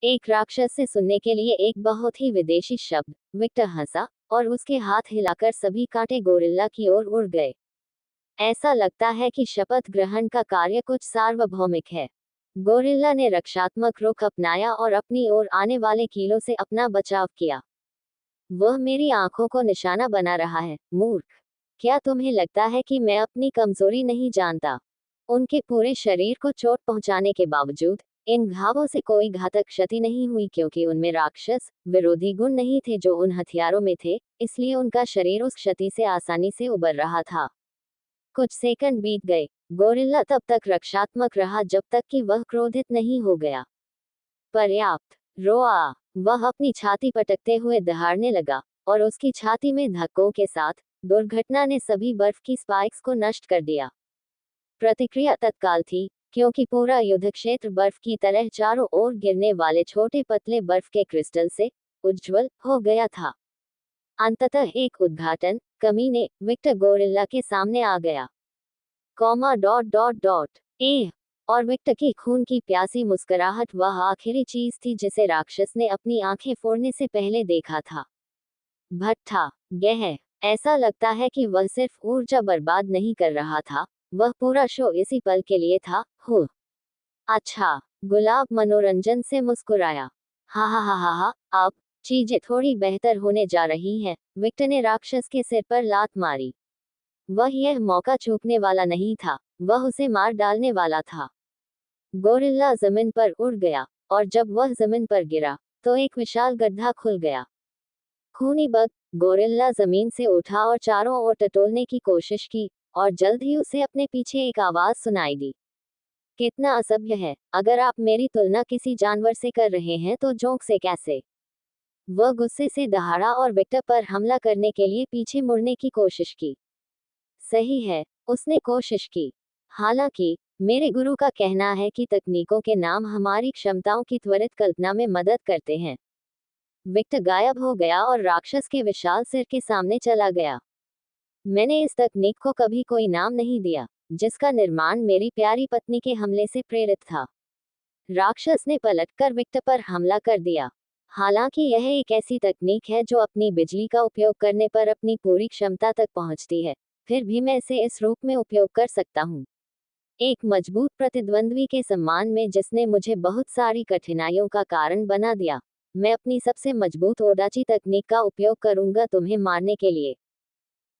एक राक्षस से सुनने के लिए एक बहुत ही विदेशी शब्द। विक्टर हंसा और उसके हाथ हिलाकर सभी कांटे गोरिल्ला की ओर उड़ गए। ऐसा लगता है कि शपथ ग्रहण का कार्य कुछ सार्वभौमिक है। गोरिल्ला ने रक्षात्मक रुख अपनाया और अपनी ओर आने वाले कीलों से अपना बचाव किया। वह मेरी आंखों को निशाना बना रहा है, मूर्ख। क्या तुम्हें लगता है कि मैं अपनी कमजोरी नहीं जानता? उनके पूरे शरीर को चोट पहुंचाने के बावजूद इन घावों से कोई घातक क्षति नहीं हुई, क्योंकि उनमें राक्षस विरोधी गुण नहीं थे जो उन हथियारों में थे, इसलिए उनका शरीर उस क्षति से आसानी से उबर रहा था। कुछ सेकंड बीत गए। गोरिल्ला तब तक रक्षात्मक रहा जब तक कि वह क्रोधित नहीं हो गया। पर्याप्त। रोआ। वह अपनी छाती पटकते हुए दहाड़ने लगा, और उसकी छाती में धक्कों के साथ दुर्घटना ने सभी बर्फ की स्पाइक्स को नष्ट कर दिया। प्रतिक्रिया तत्काल थी, क्योंकि पूरा युद्ध क्षेत्र बर्फ की तरह चारों ओर गिरने वाले छोटे पतले बर्फ के क्रिस्टल से उज्ज्वल हो गया था। अंततः एक उद्घाटन कमीने विक्टर गोरिल्ला के सामने आ गया। Comma dot dot dot A और विक्टर की खून की प्यासी मुस्कुराहट वह आखिरी चीज थी जिसे राक्षस ने अपनी आंखें फोड़ने से पहले देखा था। भट्ठा गह। ऐसा लगता है कि वह सिर्फ ऊर्जा बर्बाद नहीं कर रहा था, वह पूरा शो इसी पल के लिए था। हो अच्छा। गुलाब मनोरंजन से मुस्कुराया। हा हा हा हा हा। अब चीजें थोड़ी बेहतर होने जा रही हैं। विक्टर ने राक्षस के सिर पर लात मारी। वह यह मौका चूकने वाला नहीं था, वह उसे मार डालने वाला था। गोरिल्ला जमीन पर उड़ गया, और जब वह जमीन पर गिरा तो एक विशाल गड्ढा खुल गया। खूनी बग। गोरिल्ला जमीन से उठा और चारों ओर टटोलने की कोशिश की, और जल्द ही उसे अपने पीछे एक आवाज सुनाई दी। कितना असभ्य है! अगर आप मेरी तुलना किसी जानवर से कर रहे हैं तो जोंक से कैसे? वह गुस्से से दहाड़ा और विक्टर पर हमला करने के लिए पीछे मुड़ने की कोशिश की। सही है, उसने कोशिश की। हालांकि मेरे गुरु का कहना है कि तकनीकों के नाम हमारी क्षमताओं की त्वरित कल्पना में मदद करते हैं। विक्टर गायब हो गया और राक्षस के विशाल सिर के सामने चला गया। मैंने इस तकनीक को कभी कोई नाम नहीं दिया, जिसका निर्माण मेरी प्यारी पत्नी के हमले से प्रेरित था। राक्षस ने पलटकर विक्टर पर हमला कर दिया। हालांकि यह एक ऐसी तकनीक है जो अपनी बिजली का उपयोग करने पर अपनी पूरी क्षमता तक पहुंचती है, फिर भी मैं इसे इस रूप में उपयोग कर सकता हूं। एक मजबूत प्रतिद्वंद्वी के सम्मान में जिसने मुझे बहुत सारी कठिनाइयों का कारण बना दिया, मैं अपनी सबसे मजबूत ओडाची तकनीक का उपयोग करूंगा तुम्हें मारने के लिए।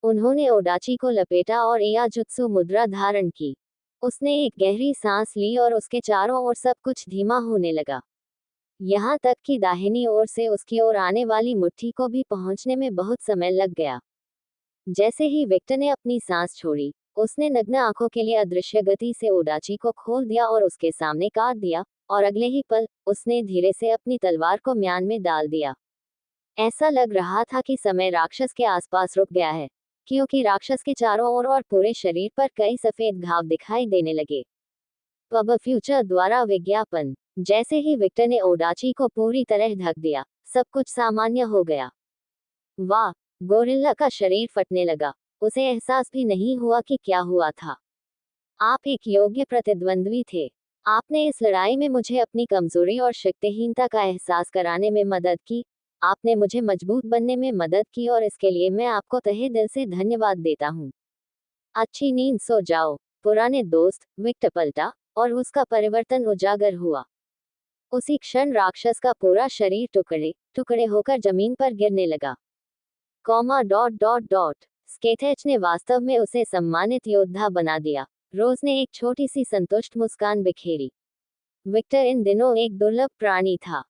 उन्होंने ओडाची को लपेटा और एयाजुत्सु मुद्रा धारण की। उसने एक गहरी सांस ली और उसके चारों ओर सब कुछ धीमा होने लगा। यहाँ तक कि दाहिनी ओर से उसकी ओर आने वाली मुट्ठी को भी पहुंचने में बहुत समय लग गया। जैसे ही विक्टर ने अपनी सांस छोड़ी, उसने नग्न आंखों के लिए अदृश्य गति से ओडाची को खोल दिया और उसके सामने काट दिया, और अगले ही पल उसने धीरे से अपनी तलवार को म्यान में डाल दिया। ऐसा लग रहा था कि समय राक्षस के आसपास रुक गया है, क्योंकि राक्षस के चारों ओर और पूरे शरीर पर कई सफेद घाव दिखाई देने लगे। पब फ्यूचर द्वारा विज्ञापन। जैसे ही विक्टर ने ओडाची को पूरी तरह ढक दिया, सब कुछ सामान्य हो गया। वाह! गोरिल्ला का शरीर फटने लगा। उसे एहसास भी नहीं हुआ कि क्या हुआ था। आप एक योग्य प्रतिद्वंद्वी थे। आपने इस लड़ाई में मुझे अपनी कमजोरी और शक्तिहीनता का एहसास कराने में मदद की। आपने मुझे मजबूत बनने में मदद की और इसके लिए मैं आपको तहे दिल से धन्यवाद देता हूँ। अच्छी नींद सो जाओ, पुराने दोस्त। विक्टर पलटा, और उसका परिवर्तन उजागर हुआ। उसी क्षण राक्षस का पूरा शरीर टुकड़े टुकड़े होकर जमीन पर गिरने लगा। कॉमा डॉट डॉट डॉट स्केथेच ने वास्तव में उसे सम्मानित योद्धा बना दिया। रोज ने एक छोटी सी संतुष्ट मुस्कान बिखेरी। विक्टर इन दिनों एक दुर्लभ प्राणी था,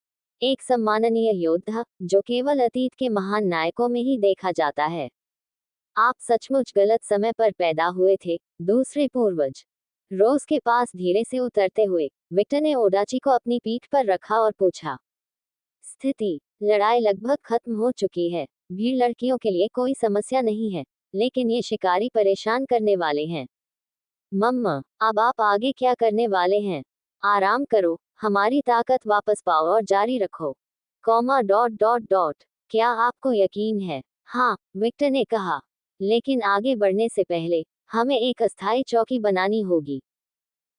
एक सम्माननीय योद्धा जो केवल अतीत के महान नायकों में ही देखा जाता है। आप सचमुच गलत समय पर पैदा हुए थे, दूसरे पूर्वज। रोज के पास धीरे से उतरते हुए विक्टर ने ओडाची को अपनी पीठ पर रखा और पूछा, स्थिति? लड़ाई लगभग खत्म हो चुकी है। भीड़ लड़कियों के लिए कोई समस्या नहीं है, लेकिन ये शिकारी परेशान करने वाले हैं। मम्मा, अब आप आगे क्या करने वाले हैं? आराम करो, हमारी ताकत वापस पाओ और जारी रखो। कॉमा डॉट डॉट डॉट क्या आपको यकीन है? हाँ, विक्टर ने कहा। लेकिन आगे बढ़ने से पहले हमें एक अस्थायी चौकी बनानी होगी।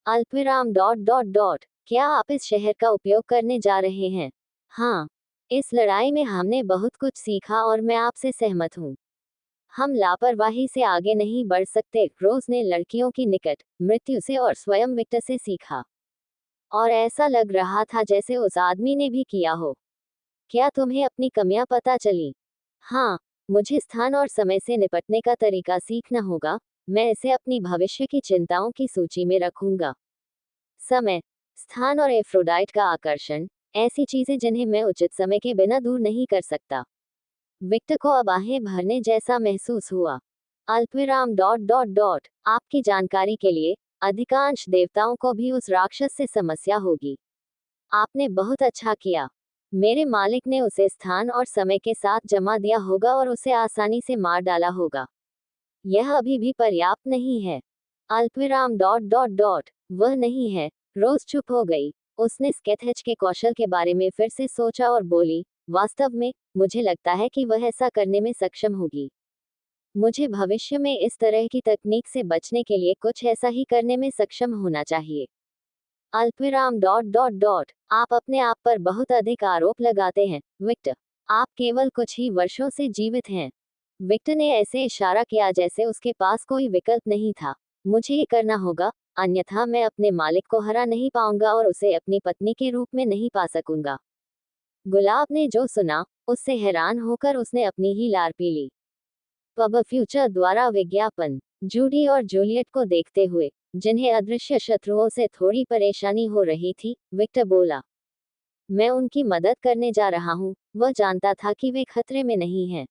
अल्पविराम डॉट डॉट डॉट क्या आप इस शहर का उपयोग करने जा रहे हैं? हाँ। इस लड़ाई में हमने बहुत कुछ सीखा और मैं आपसे सहमत हूँ। हम लापरवाही से आगे नहीं बढ़ सकते। रोज ने लड़कियों की निकट मृत्यु से और स्वयं विक्टर से सीखा। और ऐसा लग रहा था जैसे उस आदमी ने भी किया हो। क्या तुम्हें अपनी कमियां पता चली? हाँ। मुझे स्थान और समय से निपटने का तरीका सीखना होगा। मैं इसे अपनी भविष्य की चिंताओं की सूची में रखूंगा। समय, स्थान और एफ्रोडाइट का आकर्षण, ऐसी चीजें जिन्हें मैं उचित समय के बिना दूर नहीं कर सकता। विक्टर को अब आहें भरने जैसा महसूस हुआ। अल्पविराम डॉट डॉट डॉट आपकी जानकारी के लिए, अधिकांश देवताओं को भी उस राक्षस से समस्या होगी। आपने बहुत अच्छा किया। मेरे मालिक ने उसे स्थान और समय के साथ जमा दिया होगा और उसे आसानी से मार डाला होगा। यह अभी भी पर्याप्त नहीं है। अल्पविराम डॉट डॉट डॉट वह नहीं है। रोज चुप हो गई। उसने स्केथेच के कौशल के बारे में फिर से सोचा और बोली, वास्तव में, मुझे लगता है कि वह ऐसा करने में सक्षम होगी। मुझे भविष्य में इस तरह की तकनीक से बचने के लिए कुछ ऐसा ही करने में सक्षम होना चाहिए। अल्पविराम डॉट डॉट डॉट आप अपने आप पर बहुत अधिक आरोप लगाते हैं, विक्टर। आप केवल कुछ ही वर्षों से जीवित हैं। विक्टर ने ऐसे इशारा किया जैसे उसके पास कोई विकल्प नहीं था। मुझे ये करना होगा, अन्यथा मैं अपने मालिक को हरा नहीं पाऊंगा और उसे अपनी पत्नी के रूप में नहीं पा सकूंगा। गुलाब ने जो सुना, उससे हैरान होकर उसने अपनी ही लार पी ली। पब फ्यूचर द्वारा विज्ञापन। जूडी और जूलियट को देखते हुए, जिन्हें अदृश्य शत्रुओं से थोड़ी परेशानी हो रही थी, विक्टर बोला, मैं उनकी मदद करने जा रहा हूँ। वह जानता था कि वे खतरे में नहीं हैं।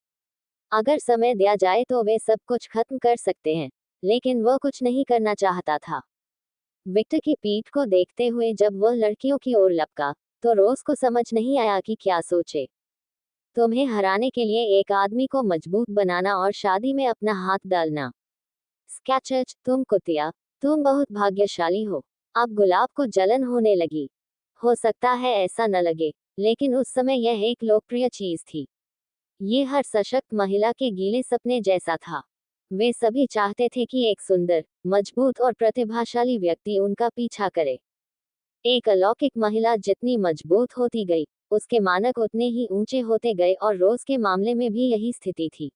अगर समय दिया जाए तो वे सब कुछ खत्म कर सकते हैं, लेकिन वह कुछ नहीं करना चाहता था। विक्टर की पीठ को देखते हुए जब वह लड़कियों की ओर लपका, तो रोज को समझ नहीं आया कि क्या सोचे। तुम्हें हराने के लिए एक आदमी को मजबूत बनाना और शादी में अपना हाथ डालना। स्केचर्स, तुम कुतिया, तुम बहुत भाग्यशाली हो। अब गुलाब को जलन होने लगी। हो सकता है ऐसा न लगे, लेकिन उस समय यह एक लोकप्रिय चीज थी। ये हर सशक्त महिला के गीले सपने जैसा था। वे सभी चाहते थे कि एक सुंदर, मजबूत और प्रतिभाशाली व्यक्ति उनका पीछा करे। एक अलौकिक महिला जितनी मजबूत होती गई, उसके मानक उतने ही ऊंचे होते गए और रोज के मामले में भी यही स्थिति थी।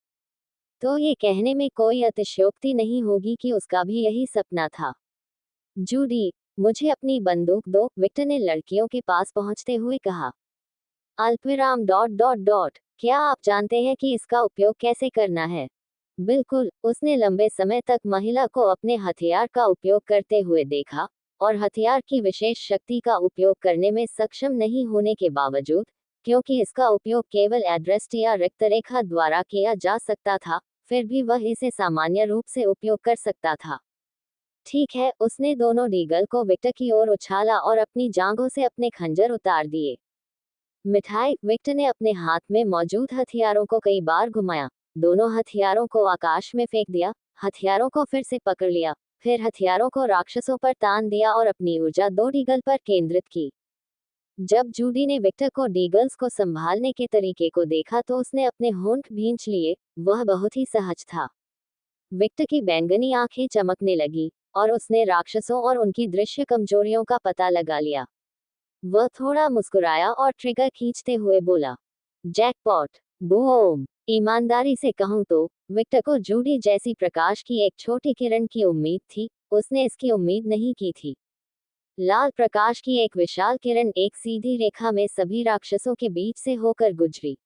तो ये कहने में कोई अतिशयोक्ति नहीं होगी कि उसका भी यही सपना था। जूडी, मुझे अपनी बंदूक दो, विक्टर ने लड़कियों के पास पहुंचते हुए कहा। अल्पविराम डॉट डॉट डॉट क्या आप जानते हैं कि इसका उपयोग कैसे करना है? बिल्कुल, उसने लंबे समय तक महिला को अपने हथियार का उपयोग करते हुए देखा, और हथियार की विशेष शक्ति का उपयोग करने में सक्षम नहीं होने के बावजूद, क्योंकि इसका उपयोग केवल एड्रेस्ट या रक्तरेखा द्वारा किया जा सकता था, फिर भी वह इसे सामान्य रूप से उपयोग कर सकता था। ठीक है, उसने दोनों डीगल को विक्टर की ओर उछाला और अपनी जांघों से अपने खंजर उतार दिए। मिठाई, विक्टर ने अपने हाथ में मौजूद हथियारों को कई बार घुमाया, दोनों हथियारों को आकाश में फेंक दिया, हथियारों को फिर से पकड़ लिया, फिर हथियारों को राक्षसों पर तान दिया और अपनी ऊर्जा दो डीगल पर केंद्रित की। जब जूडी ने विक्टर को डीगल्स को संभालने के तरीके को देखा तो उसने अपने होंठ भींच लिए। वह बहुत ही सहज था। विक्टर की बैंगनी आंखें चमकने लगी, और उसने राक्षसों और उनकी दृश्य कमजोरियों का पता लगा लिया। वह थोड़ा मुस्कुराया और ट्रिगर खींचते हुए बोला, जैकपॉट। बूम। ईमानदारी से कहूं तो विक्टर को जूडी जैसी प्रकाश की एक छोटी किरण की उम्मीद थी। उसने इसकी उम्मीद नहीं की थी। लाल प्रकाश की एक विशाल किरण एक सीधी रेखा में सभी राक्षसों के बीच से होकर गुजरी।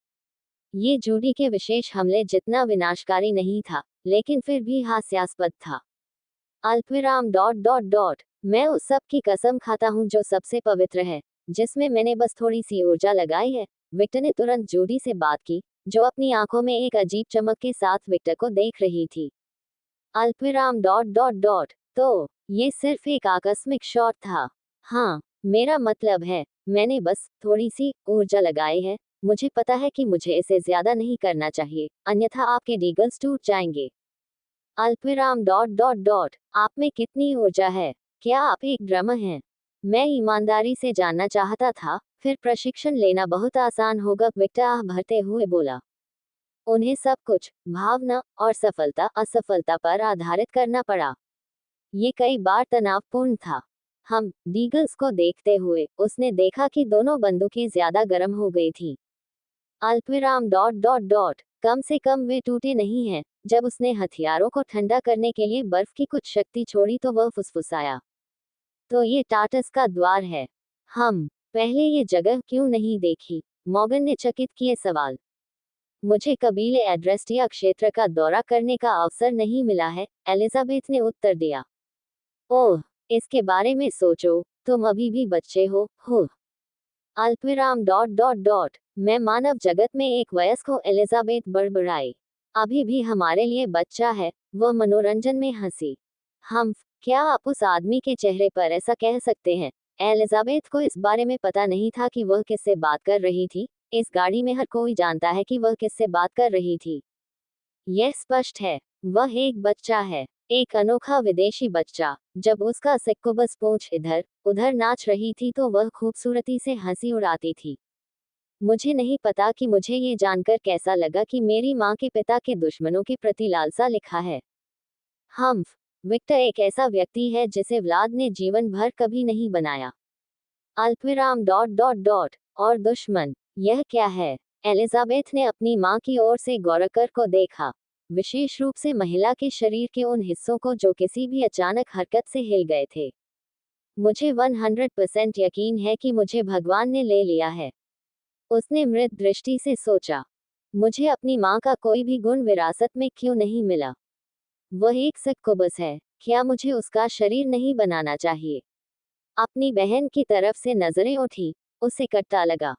ये जूडी के विशेष हमले जितना विनाशकारी नहीं था, लेकिन फिर भी हास्यास्पद था। अल्पविराम डॉट डॉट डॉट मैं उस सब की कसम खाता हूँ जो सबसे पवित्र है, जिसमें मैंने बस थोड़ी सी ऊर्जा लगाई है। विक्टर ने तुरंत जूडी से बात की, जो अपनी आंखों में एक अजीब चमक के साथ विक्टर को देख रही थी। अल्पविराम डॉट डॉट डॉट तो ये सिर्फ एक आकस्मिक शॉट था। हाँ, मेरा मतलब है, मैंने बस थोड़ी सी ऊर्जा लगाई है। मुझे पता है कि मुझे इसे ज्यादा नहीं करना चाहिए, अन्यथा आपके डीगल्स टूट जाएंगे। अल्पविराम डॉट डॉट डॉट आप में कितनी ऊर्जा है? क्या आप एक ड्रमर हैं? मैं ईमानदारी से जानना चाहता था, फिर प्रशिक्षण लेना बहुत आसान होगा, विक्टर आह भरते हुए बोला। उन्हें सब कुछ, भावना और सफलता असफलता पर आधारित करना पड़ा। ये कई बार तनावपूर्ण था। हम डीगल्स को देखते हुए उसने देखा कि दोनों बंदूकें ज्यादा गर्म हो गई थी। अल्पविराम डॉट डॉट डॉट कम से कम वे टूटे नहीं हैं। जब उसने हथियारों को ठंडा करने के लिए बर्फ की कुछ शक्ति छोड़ी तो वह फुसफुसाया, तो ये टाटस का द्वार है। हम पहले ये जगह क्यों नहीं देखी? मॉर्गन ने चकित किए सवाल। मुझे कबीले एड्रेस्टिया क्षेत्र का दौरा करने का अवसर नहीं मिला है, एलिजाबेथ ने उत्तर दिया। ओह, इसके बारे में सोचो, तुम अभी भी बच्चे हो। अल्पविराम डॉट डॉट डॉट मैं मानव जगत में एक वयस्क हूँ, एलिजाबेथ बड़बड़ाई। अभी भी हमारे लिए बच्चा है, वह मनोरंजन में हंसी। हम क्या आप उस आदमी के चेहरे पर ऐसा कह सकते हैं? एलिजाबेथ को इस बारे में पता नहीं था कि वह किससे बात कर रही थी। इस गाड़ी में हर कोई जानता है कि वह किससे बात कर रही थी। यह स्पष्ट है, वह एक बच्चा है, एक अनोखा विदेशी बच्चा। जब उसका सिक्कुबस पूंछ इधर उधर नाच रही थी तो वह खूबसूरती से हंसी उड़ाती थी। मुझे नहीं पता कि मुझे ये जानकर कैसा लगा कि मेरी माँ के पिता के दुश्मनों के प्रति लालसा लिखा है। हम्फ विक्टर एक ऐसा व्यक्ति है जिसे व्लाद ने जीवन भर कभी नहीं बनाया। अल्पविराम डॉट डॉट डॉट और दुश्मन, यह क्या है? एलिजाबेथ ने अपनी माँ की ओर से गौर कर को देखा, विशेष रूप से महिला के शरीर के उन हिस्सों को जो किसी भी अचानक हरकत से हिल गए थे। मुझे 100% यकीन है कि मुझे भगवान ने ले लिया है, उसने मृत दृष्टि से सोचा। मुझे अपनी माँ का कोई भी गुण विरासत में क्यों नहीं मिला? वह एक सक्कुबस है, क्या मुझे उसका शरीर नहीं बनाना चाहिए? अपनी बहन की तरफ से नजरें उठी, उसे कट्टा लगा।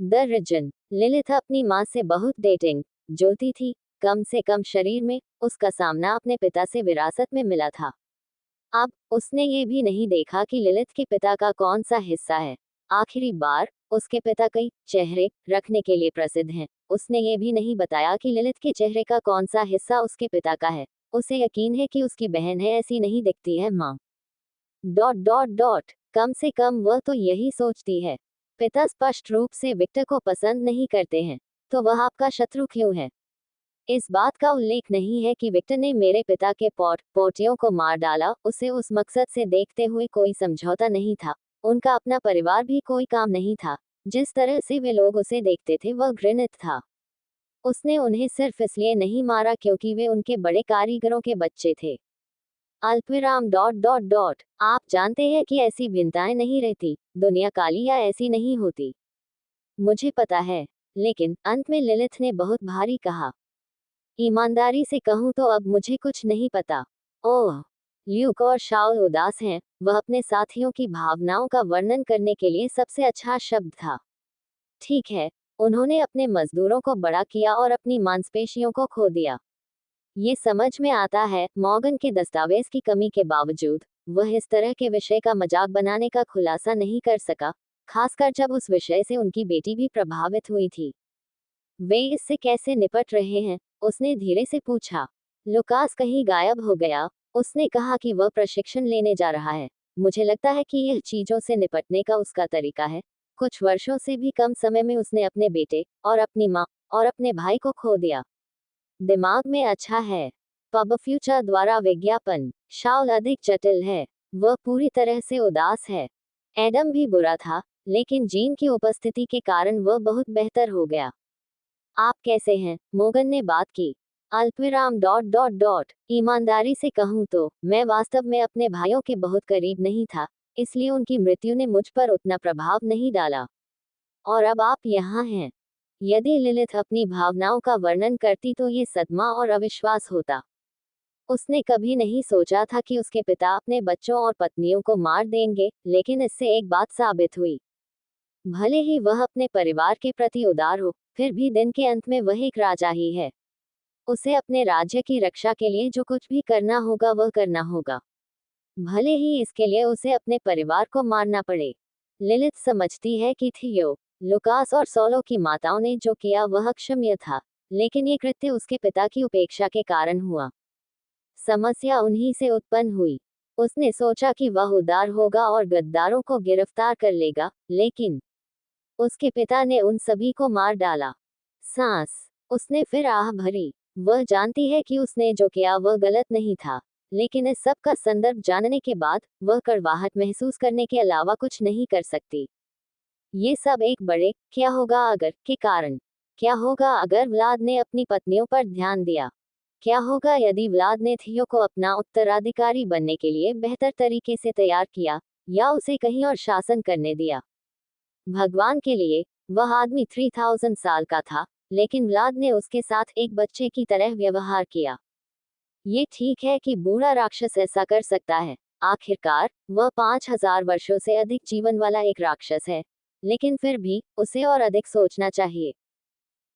द रिजन लिलिथ अपनी माँ से बहुत डेटिंग जोती थी, कम से कम शरीर में। उसका सामना अपने पिता से विरासत में मिला था। अब उसने ये भी नहीं देखा कि लिलिथ के पिता का कौन सा हिस्सा है। आखिरी बार उसके पिता कई चेहरे रखने के लिए प्रसिद्ध हैं। उसने ये भी नहीं बताया कि लिलिथ के चेहरे का कौन सा हिस्सा उसके पिता का है। उसे यकीन है कि उसकी बहन है, ऐसी नहीं दिखती है माँ। डॉट डॉट डॉट कम से कम वह तो यही सोचती है। पिता स्पष्ट रूप से विक्टर को पसंद नहीं करते हैं, तो वह आपका शत्रु क्यों है? इस बात का उल्लेख नहीं है कि विक्टर ने मेरे पिता के पोटियों को मार डाला। उसे उस मकसद से देखते हुए कोई समझौता नहीं था। उनका अपना परिवार भी कोई काम नहीं था। जिस तरह से वे लोग उसे देखते थे वह घृणित था। उसने उन्हें सिर्फ इसलिए नहीं मारा क्योंकि वे उनके बड़े कारीगरों के बच्चे थे। अल्पविराम डॉट डॉट डॉट आप जानते हैं कि ऐसी भिन्नताएं नहीं रहती, दुनिया काली या ऐसी नहीं होती। मुझे पता है, लेकिन अंत में लिलिथ ने बहुत भारी कहा। ईमानदारी से कहूं तो अब मुझे कुछ नहीं पता। ओह, ल्यूक और शाउल उदास हैं, वह अपने साथियों की भावनाओं का वर्णन करने के लिए सबसे अच्छा शब्द था। ठीक है, उन्होंने अपने मजदूरों को बड़ा किया और अपनी मांसपेशियों को खो दिया। ये समझ में आता है। मॉर्गन के दस्तावेज की कमी के बावजूद वह इस तरह के विषय का मजाक बनाने का खुलासा नहीं कर सका, खासकर जब उस विषय से उनकी बेटी भी प्रभावित हुई थी। वे इससे कैसे निपट रहे हैं? उसने धीरे से पूछा। लुकास कहीं गायब हो गया। उसने कहा कि वह प्रशिक्षण लेने जा रहा है। मुझे लगता है कि यह चीजों से निपटने का उसका तरीका है। कुछ वर्षों से भी कम समय में उसने अपने बेटे और अपनी माँ और अपने भाई को खो दिया। दिमाग में अच्छा है। पब फ्यूचर द्वारा विज्ञापन। शाउल अधिक जटिल है, वह पूरी तरह से उदास है। एडम भी बुरा था, लेकिन जीन की उपस्थिति के कारण वह बहुत बेहतर हो गया। आप कैसे हैं? मोगन ने बात की। अल्पविराम डॉट डॉट डॉट ईमानदारी से कहूँ तो मैं वास्तव में अपने भाइयों के बहुत करीब नहीं था, इसलिए उनकी मृत्यु ने मुझ पर उतना प्रभाव नहीं डाला। और अब आप यहाँ हैं। यदि लिलिथ अपनी भावनाओं का वर्णन करती तो ये सदमा और अविश्वास होता। उसने कभी नहीं सोचा था कि उसके पिता अपने बच्चों और पत्नियों को मार देंगे, लेकिन इससे एक बात साबित हुई। भले ही वह अपने परिवार के प्रति उदार हो, फिर भी दिन के अंत में वह एक राजा ही है। उसे अपने राज्य की रक्षा के लिए जो कुछ भी करना होगा वह करना होगा, भले ही इसके लिए उसे अपने परिवार को मारना पड़े। लिलिथ समझती है कि थियो, लुकास और सोलो की माताओं ने जो किया वह अक्षम्य था, लेकिन ये कृत्य उसके पिता की उपेक्षा के कारण हुआ। समस्या उन्हीं से उत्पन्न हुई। उसने सोचा कि वह उदार होगा और गद्दारों को गिरफ्तार कर लेगा, लेकिन उसके पिता ने उन सभी को मार डाला। सांस उसने फिर आह भरी। वह जानती है कि उसने जो किया वह गलत नहीं था, लेकिन इस सब का संदर्भ जानने के बाद वह कड़वाहट महसूस करने के अलावा कुछ नहीं कर सकती। ये सब एक बड़े क्या होगा अगर के कारण। क्या होगा अगर व्लाद ने अपनी पत्नियों पर ध्यान दिया? क्या होगा यदि व्लाद ने थियो को अपना उत्तराधिकारी बनने के लिए बेहतर तरीके से तैयार किया, या उसे कहीं और शासन करने दिया? भगवान के लिए, वह आदमी 3000 साल का था, लेकिन व्लाद ने उसके साथ एक बच्चे की तरह व्यवहार किया। ये ठीक है कि बूढ़ा राक्षस ऐसा कर सकता है। आखिरकार वह 5000 वर्षों से अधिक जीवन वाला एक राक्षस है, लेकिन फिर भी उसे और अधिक सोचना चाहिए।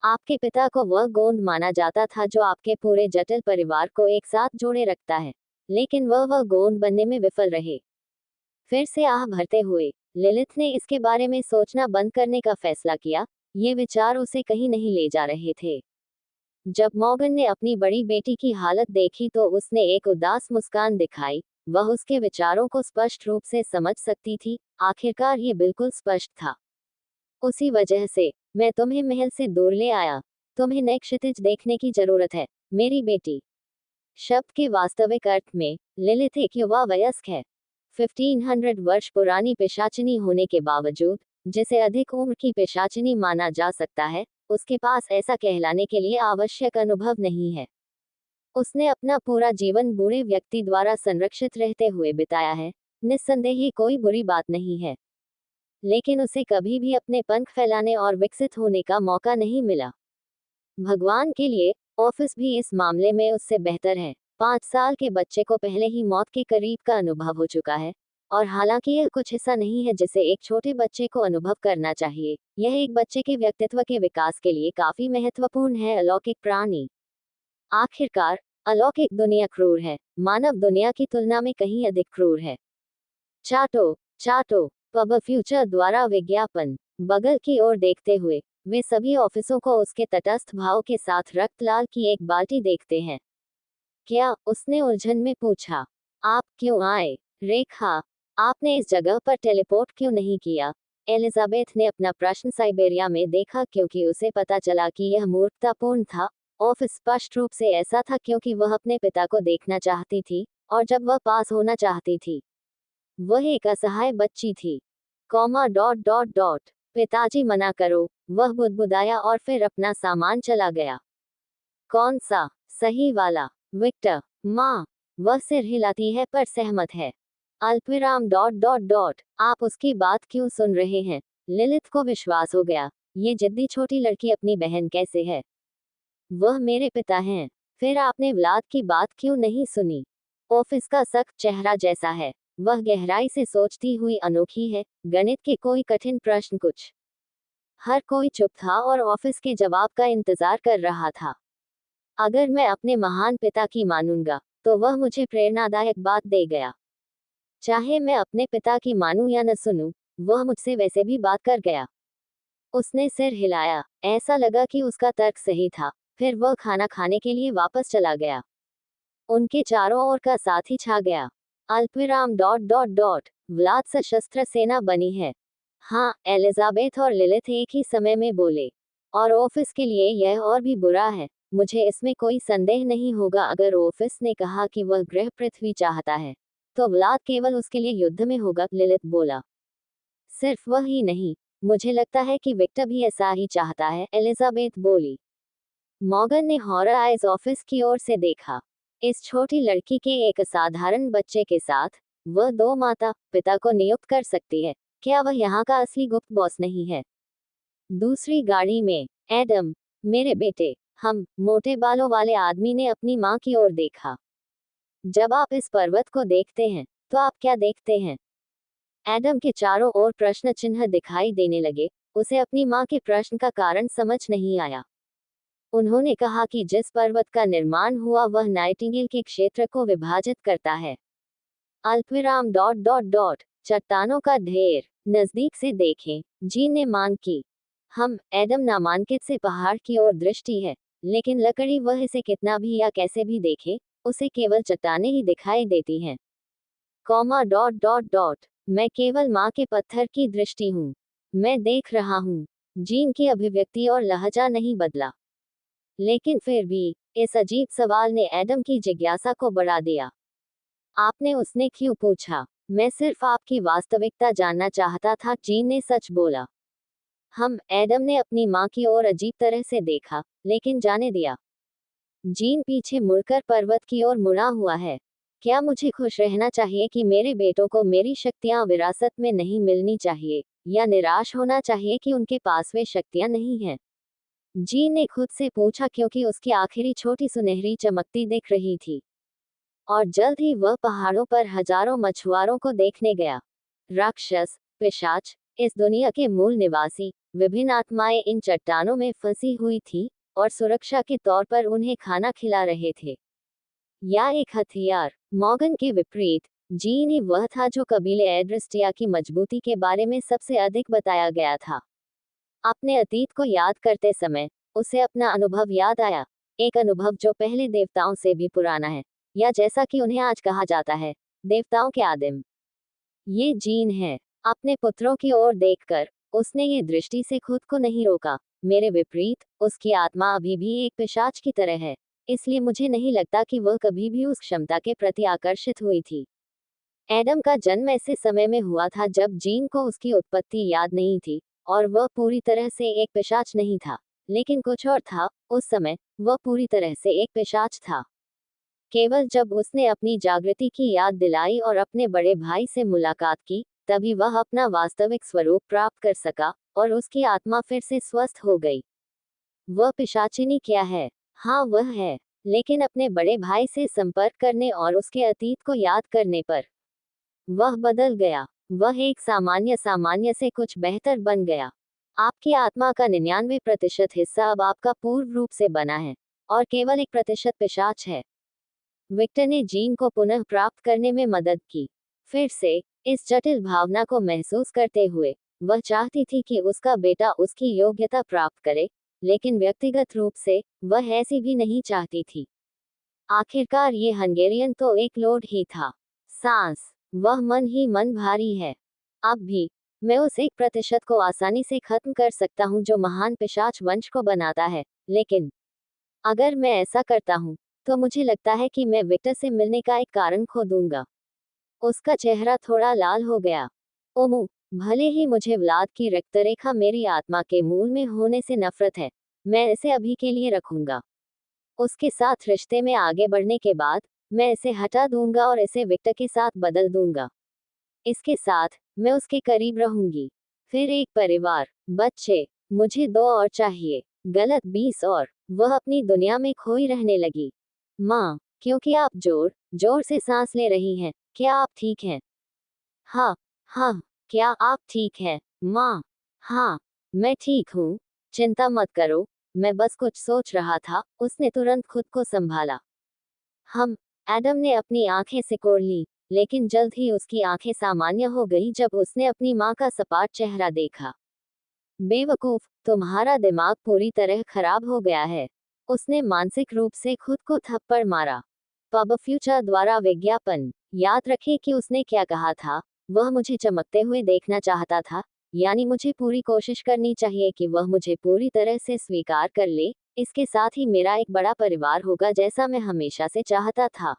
आपके पिता को वह गोंद माना जाता था जो आपके पूरे जटिल परिवार को एक साथ जोड़े रखता है, लेकिन वह गोंद बनने में विफल रहे। फिर से आह भरते हुए लिलिथ ने इसके बारे में सोचना बंद करने का फैसला किया। ये विचार उसे कहीं नहीं ले जा रहे थे। जब मॉर्गन ने अपनी बड़ी बेटी की हालत देखी तो उसने एक उदास मुस्कान दिखाई। वह उसके विचारों को स्पष्ट रूप से समझ सकती थी। आखिरकार ये बिल्कुल स्पष्ट था। उसी वजह से मैं तुम्हें महल से दूर ले आया। तुम्हें नए क्षितिज देखने की जरूरत है, मेरी बेटी। शब्द के वास्तविक अर्थ में लिलिथ एक युवा वयस्क है। 1500 वर्ष पुरानी पिशाचिनी होने के बावजूद, जिसे अधिक उम्र की पिशाचिनी माना जा सकता है, उसके पास ऐसा कहलाने के लिए आवश्यक अनुभव नहीं है। उसने अपना पूरा जीवन बूढ़े व्यक्ति द्वारा संरक्षित रहते हुए बिताया है। निस्संदेह ही कोई बुरी बात नहीं है, लेकिन उसे कभी भी अपने पंख फैलाने और विकसित होने का मौका नहीं मिला। भगवान के लिए, ऑफिस भी इस मामले में उससे बेहतर है। 5 साल के बच्चे को पहले ही मौत के करीब का अनुभव हो चुका है, और हालांकि यह कुछ ऐसा नहीं है जिसे एक छोटे बच्चे को अनुभव करना चाहिए, यह एक बच्चे के व्यक्तित्व के विकास के लिए काफी महत्वपूर्ण है। अलौकिक प्राणी। आखिरकार, अलौकिक दुनिया क्रूर है, मानव दुनिया की तुलना में कहीं अधिक क्रूर है। चाटो चाटो पब फ्यूचर द्वारा विज्ञापन। बगल की ओर देखते हुए वे सभी ऑफिसों को उसके तटस्थ भाव के साथ रक्त लाल की एक बाल्टी देखते हैं। क्या? उसने उलझन में पूछा। आप क्यों आए, रेखा? आपने इस जगह पर टेलीपोर्ट क्यों नहीं किया? एलिजाबेथ ने अपना प्रश्न साइबेरिया में देखा क्योंकि उसे पता चला कि यह मूर्खतापूर्ण था। ऑफिस स्पष्ट रूप से ऐसा था क्योंकि वह अपने पिता को देखना चाहती थी, और जब वह पास होना चाहती थी, वह एक असहाय बच्ची थी। कॉमा डॉट डॉट डॉट पिताजी मना करो, वह बुदबुदाया और फिर अपना सामान चला गया। कौन सा? सही वाला, विक्टर। माँ। वह सिर हिलाती है पर सहमत है। अल्पविराम डॉट डॉट डॉट आप उसकी बात क्यों सुन रहे हैं? लिलिथ को विश्वास हो गया। ये जिद्दी छोटी लड़की अपनी बहन कैसे है? वह मेरे पिता हैं। फिर आपने व्लाद की बात क्यों नहीं सुनी? ऑफिस का सख्त चेहरा जैसा है। वह गहराई से सोचती हुई अनोखी है। गणित के कोई कठिन प्रश्न कुछ। हर कोई चुप था और ऑफिस के जवाब का इंतजार कर रहा था। अगर मैं अपने महान पिता की मानूंगा, तो वह मुझे प्रेरणादायक बात दे गया। चाहे मैं अपने पिता की मानूं या न सुनूं, वह मुझसे वैसे भी बात कर गया। उसने सिर हिलाया। ऐसा लगा कि उसका तर्क सही था। फिर वह खाना खाने के लिए वापस चला गया। उनके चारों ओर का साथी छा गया। अल्पविराम डॉट डॉट डॉट व्लाद सशस्त्र सेना बनी है। हाँ, एलिजाबेथ और लिलिथ एक ही समय में बोले। और ऑफिस के लिए यह और भी बुरा है। मुझे इसमें कोई संदेह नहीं होगा अगर ऑफिस ने कहा कि वह ग्रह पृथ्वी चाहता है, तो व्लाद केवल उसके लिए युद्ध में होगा, लिलिथ बोला। सिर्फ वह ही नहीं, मुझे लगता है कि विक्टर भी ऐसा ही चाहता है, एलिजाबेथ बोली। मॉर्गन ने हॉरर आइज ऑफिस की ओर से देखा। इस छोटी लड़की के एक असाधारण बच्चे के साथ वह दो माता पिता को नियुक्त कर सकती है। क्या वह यहाँ का असली गुप्त बॉस नहीं है? दूसरी गाड़ी में एडम, मेरे बेटे, हम मोटे बालों वाले आदमी ने अपनी माँ की ओर देखा। जब आप इस पर्वत को देखते हैं, तो आप क्या देखते हैं? एडम के चारों ओर प्रश्न चिन्ह दिखाई देने लगे। उसे अपनी माँ के प्रश्न का कारण समझ नहीं आया। उन्होंने कहा कि जिस पर्वत का निर्माण हुआ वह नाइटिंगेल के क्षेत्र को विभाजित करता है। अल्पविराम डॉट डॉट डॉट चट्टानों का ढेर। नजदीक से देखें, जीन ने मांग की। हम एडम नामांकित से पहाड़ की ओर दृष्टि है, लेकिन लकड़ी वह इसे कितना भी या कैसे भी देखे, उसे केवल चट्टानें ही दिखाई देती हैं। कॉमा डॉट डॉट डॉट मैं केवल माँ के पत्थर की दृष्टि हूँ। मैं देख रहा हूँ। जीन की अभिव्यक्ति और लहजा नहीं बदला। लेकिन फिर भी, इस अजीब सवाल ने एडम की जिज्ञासा को बढ़ा दिया। आपने उसने क्यों पूछा? मैं सिर्फ आपकी वास्तविकता जानना चाहता था, जीन ने सच बोला। एडम ने अपनी माँ की ओर अजीब तरह से देखा, लेकिन जाने दिया। जीन पीछे मुड़कर पर्वत की ओर मुड़ा हुआ है। क्या मुझे खुश रहना चाहिए कि मेरे बेटों को मेरी शक्तियाँ विरासत में नहीं मिलनी चाहिए, या निराश होना चाहिए कि उनके पास वे शक्तियाँ नहीं हैं? जीन ने खुद से पूछा, क्योंकि उसकी आखिरी छोटी सुनहरी चमकती दिख रही थी। और जल्द ही वह पहाड़ों पर हजारों मछुआरों को देखने गया। राक्षस, पिशाच, इस दुनिया के मूल निवासी, विभिन्न आत्माएं इन चट्टानों में फंसी हुई थी और सुरक्षा के तौर पर उन्हें खाना खिला रहे थे, या एक हथियार। मॉर्गन के विपरीत, जीन ही वह था जो कबीले एड्रिस्टिया की मजबूती के बारे में सबसे अधिक बताया गया था। अपने अतीत को याद करते समय उसे अपना अनुभव याद आया, एक अनुभव जो पहले देवताओं से भी पुराना है, या जैसा कि उन्हें आज कहा जाता है, देवताओं के आदिम। ये जीन है। अपने पुत्रों की ओर देखकर उसने ये दृष्टि से खुद को नहीं रोका। मेरे विपरीत, उसकी आत्मा अभी भी एक पिशाच की तरह है, इसलिए मुझे नहीं लगता कि वह कभी भी उस क्षमता के प्रति आकर्षित हुई थी। एडम का जन्म ऐसे समय में हुआ था जब जीन को उसकी उत्पत्ति याद नहीं थी, और वह पूरी तरह से एक पिशाच नहीं था, लेकिन कुछ और था। उस समय वह पूरी तरह से एक पिशाच था। केवल जब उसने अपनी जागृति की याद दिलाई और अपने बड़े भाई से मुलाकात की, तभी वह अपना वास्तविक स्वरूप प्राप्त कर सका, और उसकी आत्मा फिर से स्वस्थ हो गई। वह पिशाचिनी क्या है? हाँ, वह है। लेकिन अपने बड़े भाई से संपर्क करने और उसके अतीत को याद करने पर वह बदल गया। वह एक सामान्य सामान्य से कुछ बेहतर बन गया। आपकी आत्मा का 99% हिस्सा अब आपका पूर्ण रूप से बना है, और केवल 1% पिशाच है। विक्टर ने जीन को पुनः प्राप्त करने में मदद की। फिर से, इस जटिल भावना को महसूस करते हुए, वह चाहती थी कि उसका बेटा उसकी योग्यता प्राप्त करे, लेकिन व्यक्तिगत रूप से वह ऐसी भी नहीं चाहती थी। आखिरकार ये हंगेरियन तो एक लोड ही था। सांस, वह मन ही मन भारी है। अब भी मैं उस 1% को आसानी से खत्म कर सकता हूँ जो महान पिशाच वंश को बनाता है, लेकिन अगर मैं ऐसा करता हूँ, तो मुझे लगता है कि मैं विक्टर से मिलने का एक कारण खो दूंगा। उसका चेहरा थोड़ा लाल हो गया। ओमू, भले ही मुझे व्लाद की रक्तरेखा मेरी आत्मा के मूल में होने से नफरत है, मैं इसे अभी के लिए रखूंगा। उसके साथ रिश्ते में आगे बढ़ने के बाद, मैं इसे हटा दूंगा और इसे विक्टर के साथ बदल दूंगा। इसके साथ मैं उसके करीब रहूंगी। फिर एक परिवार, बच्चे, मुझे 2 और चाहिए। गलत 20 और वह अपनी दुनिया में खोई रहने लगी। माँ, क्योंकि आप जोर जोर से सांस ले रही हैं, क्या आप ठीक हैं? हाँ, हाँ, क्या आप ठीक हैं, माँ? हाँ, मैं ठीक हूँ। चिंता मत करो, मैं बस कुछ सोच रहा था। उसने तुरंत खुद को संभाला। हम एडम ने अपनी आंखें सिकोड़ ली, लेकिन जल्द ही उसकी आंखें सामान्य हो गई जब उसने अपनी माँ का सपाट चेहरा देखा। बेवकूफ, तुम्हारा दिमाग पूरी तरह खराब हो गया है। उसने मानसिक रूप से खुद को थप्पड़ मारा। पब फ्यूचर द्वारा विज्ञापन। याद रखें कि उसने क्या कहा था। वह मुझे चमकते हुए देखना चाहता था, यानी मुझे पूरी कोशिश करनी चाहिए कि वह मुझे पूरी तरह से स्वीकार कर ले। इसके साथ ही मेरा एक बड़ा परिवार होगा जैसा मैं हमेशा से चाहता था।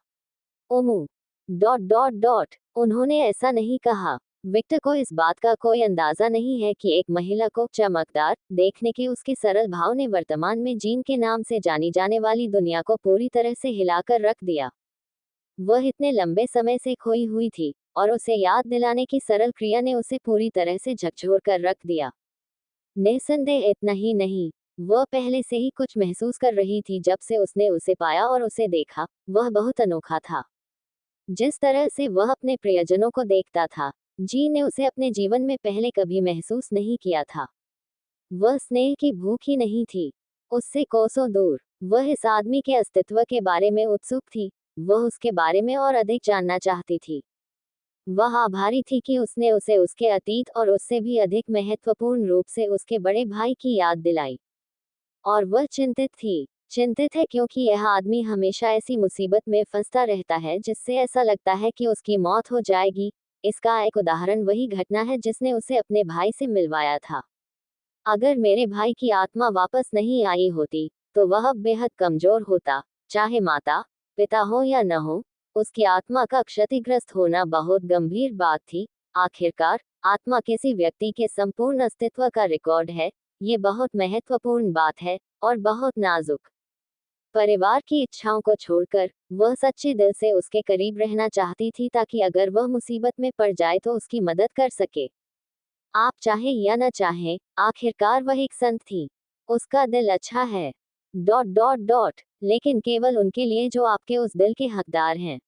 ओमू डॉट डॉट डॉट उन्होंने ऐसा नहीं कहा। विक्टर को इस बात का कोई अंदाजा नहीं है कि एक महिला को चमकदार देखने के उसके सरल भाव ने वर्तमान में जीन के नाम से जानी जाने वाली दुनिया को पूरी तरह से हिलाकर रख दिया। वह इतने लंबे समय से खोई हुई थी, और उसे याद दिलाने की सरल क्रिया ने उसे पूरी तरह से झकझोर कर रख दिया। निस्संदेह इतना ही नहीं, वह पहले से ही कुछ महसूस कर रही थी जब से उसने उसे पाया और उसे देखा। वह बहुत अनोखा था। जिस तरह से वह अपने प्रियजनों को देखता था, जी ने उसे अपने जीवन में पहले कभी महसूस नहीं किया था। वह स्नेह की भूख ही नहीं थी। उससे कोसों दूर, वह इस आदमी के अस्तित्व के बारे में उत्सुक थी। वह उसके बारे में और अधिक जानना चाहती थी। वह आभारी थी कि उसने उसे उसके अतीत और उससे भी अधिक महत्वपूर्ण रूप से उसके बड़े भाई की याद दिलाई। और वह चिंतित है क्योंकि यह आदमी हमेशा ऐसी मुसीबत में फंसता रहता है जिससे ऐसा लगता है कि उसकी मौत हो जाएगी। इसका एक उदाहरण वही घटना है जिसने उसे अपने भाई से मिलवाया था। अगर मेरे भाई की आत्मा वापस नहीं आई होती, तो वह अब बेहद कमजोर होता, चाहे माता पिता हो या न हो। उसकी आत्मा का क्षतिग्रस्त होना बहुत गंभीर बात थी। आखिरकार, आत्मा किसी व्यक्ति के संपूर्ण अस्तित्व का रिकॉर्ड है। ये बहुत महत्वपूर्ण बात है और बहुत नाजुक। परिवार की इच्छाओं को छोड़कर वह सच्चे दिल से उसके करीब रहना चाहती थी, ताकि अगर वह मुसीबत में पड़ जाए तो उसकी मदद कर सके। आप चाहें या न चाहें, आखिरकार वह एक संत थी। उसका दिल अच्छा है। डॉट डॉट डॉट लेकिन केवल उनके लिए जो आपके उस दिल के हकदार हैं।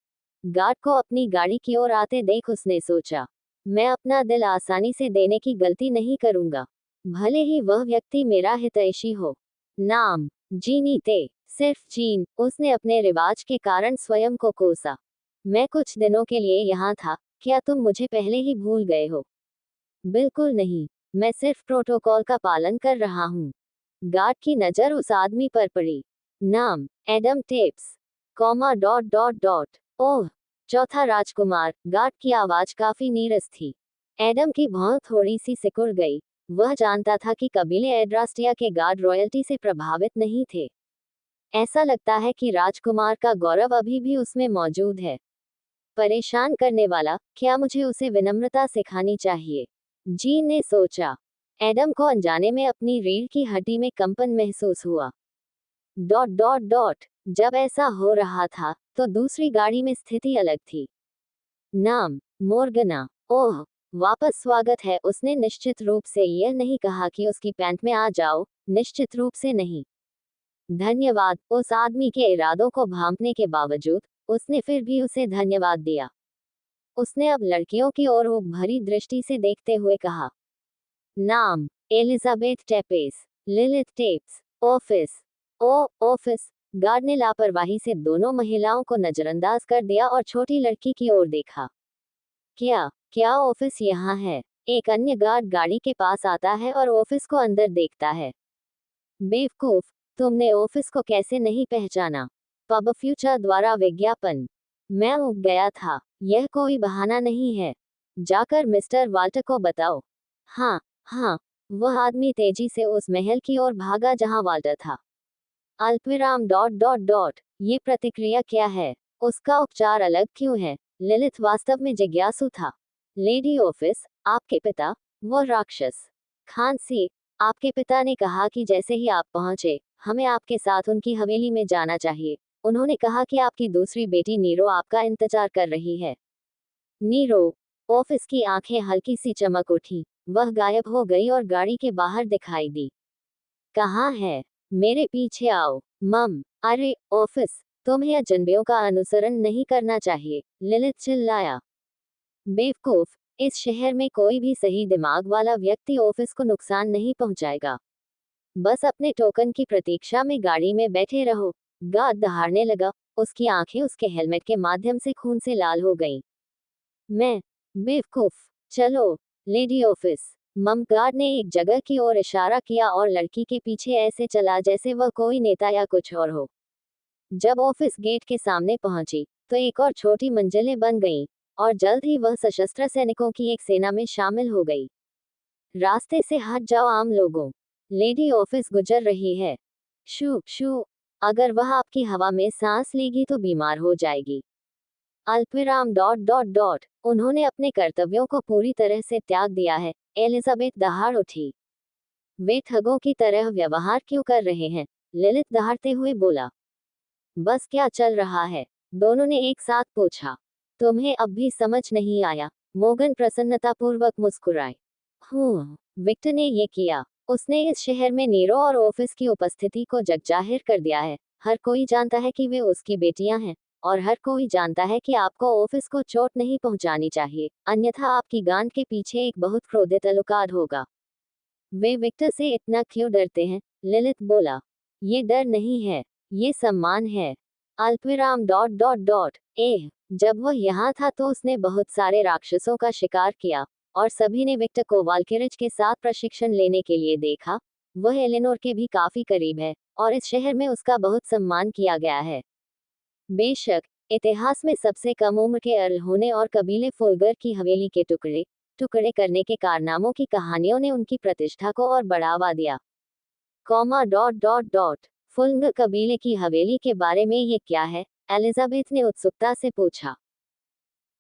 गार्ड को अपनी गाड़ी की ओर आते देख उसने सोचा, मैं अपना दिल आसानी से देने की गलती नहीं करूंगा, भले ही वह व्यक्ति मेरा हितैषी हो। नाम जीनी ते, सिर्फ जीन। उसने अपने रिवाज के कारण स्वयं को कोसा। मैं कुछ दिनों के लिए यहाँ था, क्या तुम मुझे पहले ही भूल गए हो? बिल्कुल नहीं, मैं सिर्फ प्रोटोकॉल का पालन कर रहा हूँ। गार्ड की नजर उस आदमी पर पड़ी। नाम Adam Tepes, comma dot dot dot. Oh, चौथा राजकुमार। गार्ड की आवाज काफी नीरस थी। एडम की भौं थोड़ी सी सिकुड़ गई। वह जानता था कि कबीले एड्रास्टिया के गार्ड रॉयल्टी से प्रभावित नहीं थे। ऐसा लगता है कि राजकुमार का गौरव अभी भी उसमें मौजूद है। परेशान करने वाला, क्या मुझे उसे विनम्रता सिखानी चाहिए? जीन ने सोचा। एडम को अनजाने में अपनी रीढ़ की हड्डी में कंपन महसूस हुआ। डॉट डॉट डॉट जब ऐसा हो रहा था तो दूसरी गाड़ी में स्थिति अलग थी। नाम मोर्गना। ओह, वापस स्वागत है। उसने निश्चित रूप से यह नहीं कहा कि उसकी पैंट में आ जाओ, निश्चित रूप से नहीं। धन्यवाद। उस आदमी के इरादों को भांपने के बावजूद उसने फिर भी उसे धन्यवाद दिया। उसने अब लड़कियों की ओर ऊब भरी दृष्टि से देखते हुए कहा, नाम Elizabeth Tepes, Lilith Tepes. Office. Oh office. Guard ने लापरवाही से दोनों महिलाओं को नजरअंदाज कर दिया और छोटी लड़की की ओर देखा। क्या क्या ऑफिस यहाँ है? एक अन्य गार्ड गाड़ी के पास आता है और ऑफिस को अंदर देखता है। बेवकूफ, तुमने ऑफिस को कैसे नहीं पहचाना? पब फ्यूचर द्वारा विज्ञापन। मैं ऊब गया था। यह कोई बहाना नहीं है। जाकर मिस्टर वाल्टर को बताओ। हाँ हाँ। वह आदमी तेजी से उस महल की ओर भागा जहां वाल्टर था। अल्पविराम डॉट डॉट डॉट ये प्रतिक्रिया क्या है? उसका उपचार अलग क्यों है? ललित वास्तव में जिज्ञासु था। लेडी ऑफिस, आपके पिता, वो राक्षस खांसी। आपके पिता ने कहा कि जैसे ही आप पहुंचे, हमें आपके साथ उनकी हवेली में जाना चाहिए। उन्होंने कहा कि आपकी दूसरी बेटी नीरो आपका इंतजार कर रही है। नीरो। ऑफिस की आंखें हल्की सी चमक उठी। वह गायब हो गई और गाड़ी के बाहर दिखाई दी। कहाँ है? मेरे पीछे आओ। मम। अरे ऑफिस, तुम्हें अजनबियों का अनुसरण नहीं करना चाहिए, लिलित चिल्लाया। बेवकूफ, इस शहर में कोई भी सही दिमाग वाला व्यक्ति ऑफिस को नुकसान नहीं पहुंचाएगा। बस अपने टोकन की प्रतीक्षा में गाड़ी में बैठे रहो। गार्ड दहाड़ने लगा। उसकी आंखें उसके हेलमेट के माध्यम से खून से लाल हो गईं। मैं बेवकूफ। चलो, लेडी ऑफिस। मम। गार्ड ने एक जगह की ओर इशारा किया और लड़की के पीछे ऐसे चला जैसे वह कोई नेता या कुछ और हो। जब ऑफिस गेट के सामने पहुंची तो एक और छोटी मंजिलें बन गईं, और जल्द ही वह सशस्त्र सैनिकों की एक सेना में शामिल हो गई। रास्ते से हट जाओ आम लोगों, लेडी ऑफिस गुजर रही है। शू शू। अगर वह आपकी हवा में सांस लेगी तो बीमार हो जाएगी। अल्पविराम डॉट डॉट डॉट उन्होंने अपने कर्तव्यों को पूरी तरह से त्याग दिया है। एलिजाबेथ दहाड़ उठी। वे ठगों की तरह व्यवहार क्यों कर रहे हैं? ललित दहाड़ते हुए बोला। बस क्या चल रहा है? दोनों ने एक साथ पूछा। तुम्हें अब भी समझ नहीं आया? मोगन प्रसन्नतापूर्वक मुस्कुराए। विक्टर ने ये किया। उसने इस शहर में नीरो और ऑफिस की उपस्थिति को जगजाहिर कर दिया है। हर कोई जानता है कि वे उसकी बेटियां हैं, और हर कोई जानता है कि आपको ऑफिस को चोट नहीं पहुंचानी चाहिए, अन्यथा आपकी गांड के पीछे एक बहुत क्रोधित अलुकाद होगा। वे विक्टर से इतना क्यों डरते हैं? ललित बोला। ये डर नहीं है, ये सम्मान है। अल्पविराम डॉट डॉट डॉट एह, जब वह यहाँ था तो उसने बहुत सारे राक्षसों का शिकार किया, और सभी ने विक्टर को वाल्किरिज के साथ प्रशिक्षण लेने के लिए देखा। वह एलेनोर के भी काफी करीब है, और इस शहर में उसका बहुत सम्मान किया गया है। बेशक, इतिहास में सबसे कम उम्र के अर्ल होने और कबीले फुलगर की हवेली के टुकड़े टुकड़े करने के कारनामों की कहानियों ने उनकी प्रतिष्ठा को और बढ़ावा दिया। कॉमा डॉट डॉट डॉट फुलगर कबीले की हवेली के बारे में ये क्या है? एलिजाबेथ ने उत्सुकता से पूछा।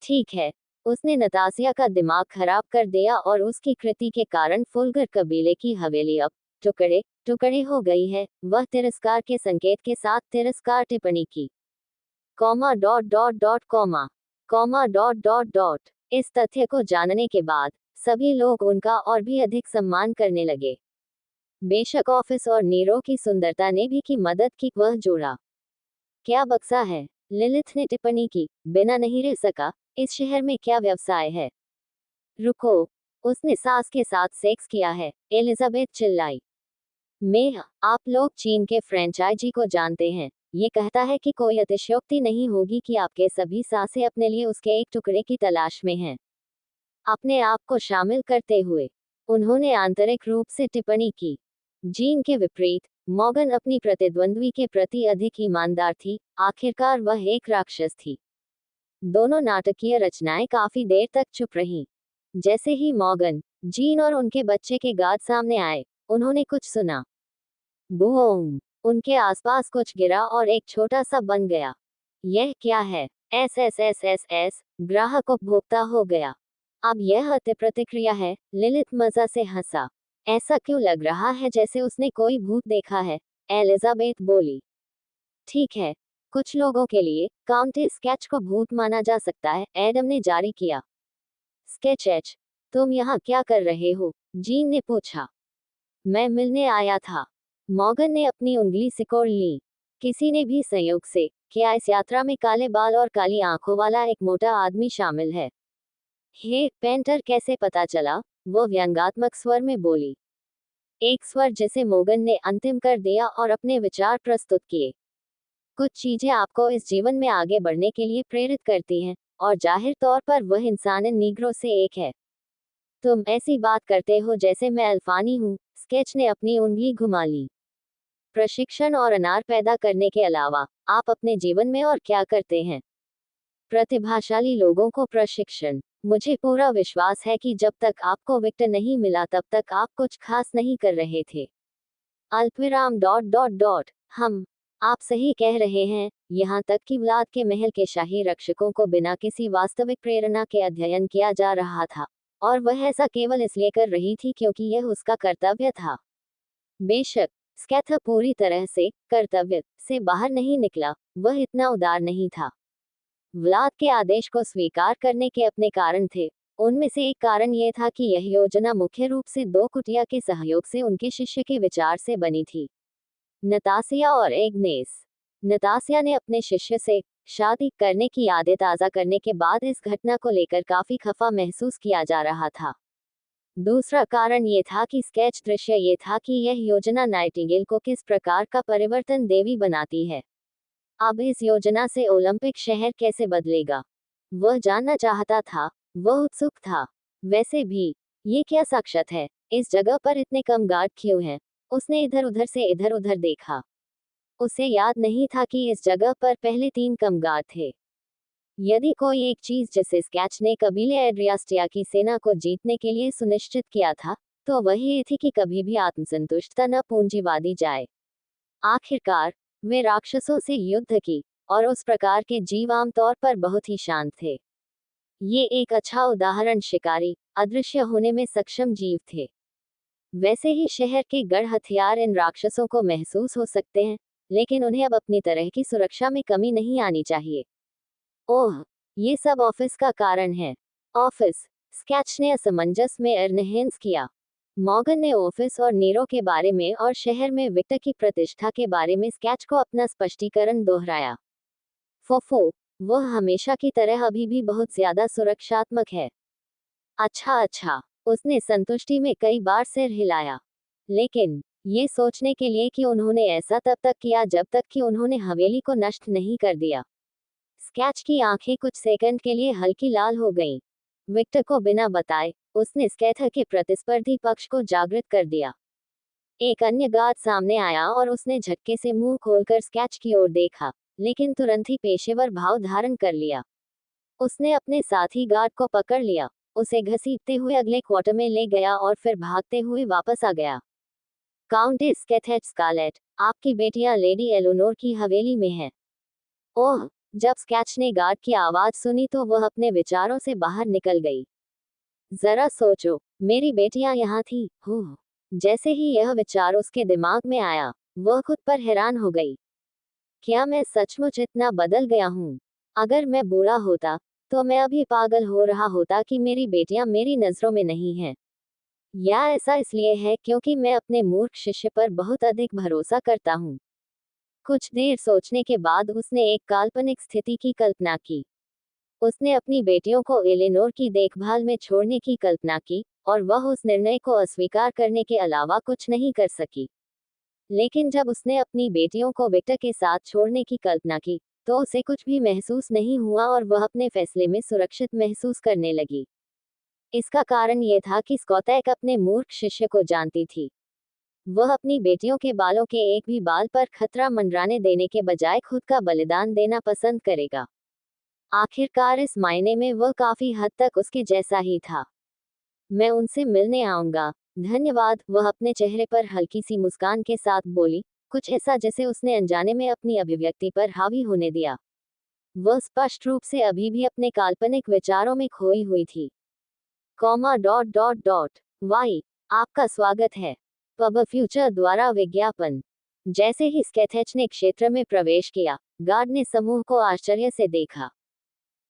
ठीक है। उसने नतासिया का दिमाग खराब कर दिया और उसकी कृति के कारण फुलगर कबीले की हवेली अब टुकड़े टुकड़े हो गई है। वह तिरस्कार के संकेत के साथ तिरस्कार टिप्पणी की। Comma dot dot dot comma comma dot dot dot. इस तथ्य को जानने के बाद सभी लोग उनका और भी अधिक सम्मान करने लगे। बेशक ऑफिस और नीरो की सुंदरता ने भी की मदद की। वह जोड़ा। क्या बक्सा है, लिलिथ ने टिप्पणी की, बिना नहीं रह सका। इस शहर में क्या व्यवसाय है? रुको, उसने सास के साथ सेक्स किया है, एलिजाबेथ चिल्लाई। मैं, आप लोग चीन के फ्रेंचाइजी को जानते हैं। ये कहता है कि कोई अतिशयोक्ति नहीं होगी कि आपके सभी सासे अपने लिए उसके एक टुकड़े की तलाश में हैं। अपने आप को शामिल करते हुए उन्होंने आंतरिक रूप से टिप्पणी की। जीन के विपरीत मॉर्गन अपनी प्रतिद्वंद्वी के प्रति अधिक ईमानदार थी। आखिरकार वह एक राक्षस थी। दोनों नाटकीय रचनाएं काफी देर तक चुप रहीं। जैसे ही मॉर्गन, जीन और उनके बच्चे के गाद सामने आए, उन्होंने कुछ सुना। बूम! उनके आसपास कुछ गिरा और एक छोटा सा बन गया। यह क्या है? S S S S S. ग्राहक उपभोक्ता हो गया। अब यह अति प्रतिक्रिया है। लिलिथ मजा से हंसा। ऐसा क्यों लग रहा है जैसे उसने कोई भूत देखा है? एलिजाबेथ बोली। ठीक है, कुछ लोगों के लिए काउंटी स्केच को भूत माना जा सकता है, एडम ने जारी किया। स्केच एच, तुम यहाँ क्या कर रहे हो? जीन ने पूछा। मैं मिलने आया था। मॉर्गन ने अपनी उंगली सिकोड़ ली। किसी ने भी संयोग से, क्या इस यात्रा में काले बाल और काली आंखों वाला एक मोटा आदमी शामिल है? हे, पेंटर कैसे पता चला? वो व्यंग्यात्मक स्वर में बोली। एक स्वर जिसे मॉर्गन ने अंतिम कर दिया और अपने विचार प्रस्तुत किए। कुछ चीजें आपको इस जीवन में आगे बढ़ने के लिए प्रेरित करती हैं, और जाहिर तौर पर वह इंसान नीग्रो से एक है। तुम ऐसी बात करते हो जैसे मैं अल्फानी हूँ। स्केच ने अपनी उंगली घुमा ली। प्रशिक्षण और अनार पैदा करने के अलावा आप अपने जीवन में और क्या करते हैं? प्रतिभाशाली लोगों को प्रशिक्षण। मुझे पूरा विश्वास है कि जब तक आपको विक्टर नहीं मिला तब तक आप कुछ खास नहीं कर रहे थे। अल्पविराम डॉट डॉट डॉट। हम। आप सही कह रहे हैं। यहाँ तक कि व्लाद के महल के शाही रक्षकों को बिना किसी वास्तविक प्रेरणा के अध्ययन किया जा रहा था, और वह ऐसा केवल इसलिए कर रही थी क्योंकि यह उसका कर्तव्य था। बेशक स्कैथर पूरी तरह से कर्तव्य से बाहर नहीं निकला। वह इतना उदार नहीं था। व्लाद के आदेश को स्वीकार करने के अपने कारण थे। उनमें से एक कारण यह था कि यह योजना मुख्य रूप से दो कुटिया के सहयोग से उनके शिष्य के विचार से बनी थी, नतासिया और एग्नेस। नतासिया ने अपने शिष्य से शादी करने की यादें ताज़ा करने के बाद इस घटना को लेकर काफी खफा महसूस किया जा रहा था। दूसरा कारण ये था कि स्केच दृश्य ये था कि यह योजना नाइटिंगेल को किस प्रकार का परिवर्तन देवी बनाती है। अब इस योजना से ओलंपिक शहर कैसे बदलेगा? वह जानना चाहता था। वह उत्सुक था। वैसे भी, ये क्या साक्षात है? इस जगह पर इतने कम गार्ड क्यों हैं? उसने इधर उधर से इधर उधर देखा। उसे याद नहीं था कि इस जगह पर पहले 3 कम गार्ड थे। यदि कोई एक चीज जिसे स्केच ने कबीले एड्रियास्टिया की सेना को जीतने के लिए सुनिश्चित किया था, तो वह ये थी कि कभी भी आत्मसंतुष्टता न पूंजीवादी जाए। आखिरकार वे राक्षसों से युद्ध की, और उस प्रकार के जीव आमतौर पर बहुत ही शांत थे। ये एक अच्छा उदाहरण शिकारी, अदृश्य होने में सक्षम जीव थे। वैसे ही शहर के गढ़ हथियार इन राक्षसों को महसूस हो सकते हैं, लेकिन उन्हें अब अपनी तरह की सुरक्षा में कमी नहीं आनी चाहिए। ओह, ये सब ऑफिस का कारण है। ऑफिस, स्केच ने असमंजस में एरनहेंस किया। मॉर्गन ने ऑफिस और नीरो के बारे में और शहर में विक्टर की प्रतिष्ठा के बारे में स्केच को अपना स्पष्टीकरण दोहराया। फोफो, वह हमेशा की तरह अभी भी बहुत ज्यादा सुरक्षात्मक है। अच्छा अच्छा, उसने संतुष्टि में कई बार सिर हिलाया। लेकिन ये सोचने के लिए कि उन्होंने ऐसा तब तक किया जब तक कि उन्होंने हवेली को नष्ट नहीं कर दिया। स्केच की आंखें कुछ सेकंड के लिए हल्की लाल हो गईं। विक्टर को बिना बताए उसने स्कैथर के प्रतिस्पर्धी पक्ष को जागृत कर दिया। एक अन्य गार्ड सामने आया और उसने झटके से मुंह खोलकर स्केच की ओर देखा, लेकिन तुरंत ही पेशेवर भाव धारण कर लिया। उसने अपने साथी गार्ड को पकड़ लिया, उसे घसीटते हुए अगले क्वार्टर में ले गया और फिर भागते हुए वापस आ गया। काउंटेस कैथेट स्कारलेट, आपकी बेटियां लेडी एलोनोर की हवेली में हैं। ओह! जब स्केच ने गार्ड की आवाज सुनी तो वह अपने विचारों से बाहर निकल गई। जरा सोचो, मेरी बेटियां यहाँ थी। हो जैसे ही यह विचार उसके दिमाग में आया, वह खुद पर हैरान हो गई। क्या मैं सचमुच इतना बदल गया हूँ? अगर मैं बूढ़ा होता, तो मैं अभी पागल हो रहा होता कि मेरी बेटियां मेरी नजरों में नहीं हैं। या ऐसा इसलिए है क्योंकि मैं अपने मूर्ख शिष्य पर बहुत अधिक भरोसा करता हूँ। कुछ देर सोचने के बाद उसने एक काल्पनिक स्थिति की कल्पना की। उसने अपनी बेटियों को एलेनोर की देखभाल में छोड़ने की कल्पना की, और वह उस निर्णय को अस्वीकार करने के अलावा कुछ नहीं कर सकी। लेकिन जब उसने अपनी बेटियों को विक्टर के साथ छोड़ने की कल्पना की, तो उसे कुछ भी महसूस नहीं हुआ और वह अपने फैसले में सुरक्षित महसूस करने लगी। इसका कारण ये था कि स्कॉटैक अपने मूर्ख शिष्य को जानती थी। वह अपनी बेटियों के बालों के एक भी बाल पर खतरा मंडराने देने के बजाय खुद का बलिदान देना पसंद करेगा। आखिरकार इस मायने में वह काफी हद तक उसके जैसा ही था। मैं उनसे मिलने आऊंगा। धन्यवाद, वह अपने चेहरे पर हल्की सी मुस्कान के साथ बोली, कुछ ऐसा जैसे उसने अनजाने में अपनी अभिव्यक्ति पर हावी होने दिया। वह स्पष्ट रूप से अभी भी अपने काल्पनिक विचारों में खोई हुई थी। Comma dot dot dot Y, आपका स्वागत है। पब फ्यूचर द्वारा विज्ञापन। जैसे ही स्केथेच ने क्षेत्र में प्रवेश किया, गार्ड ने समूह को आश्चर्य से देखा।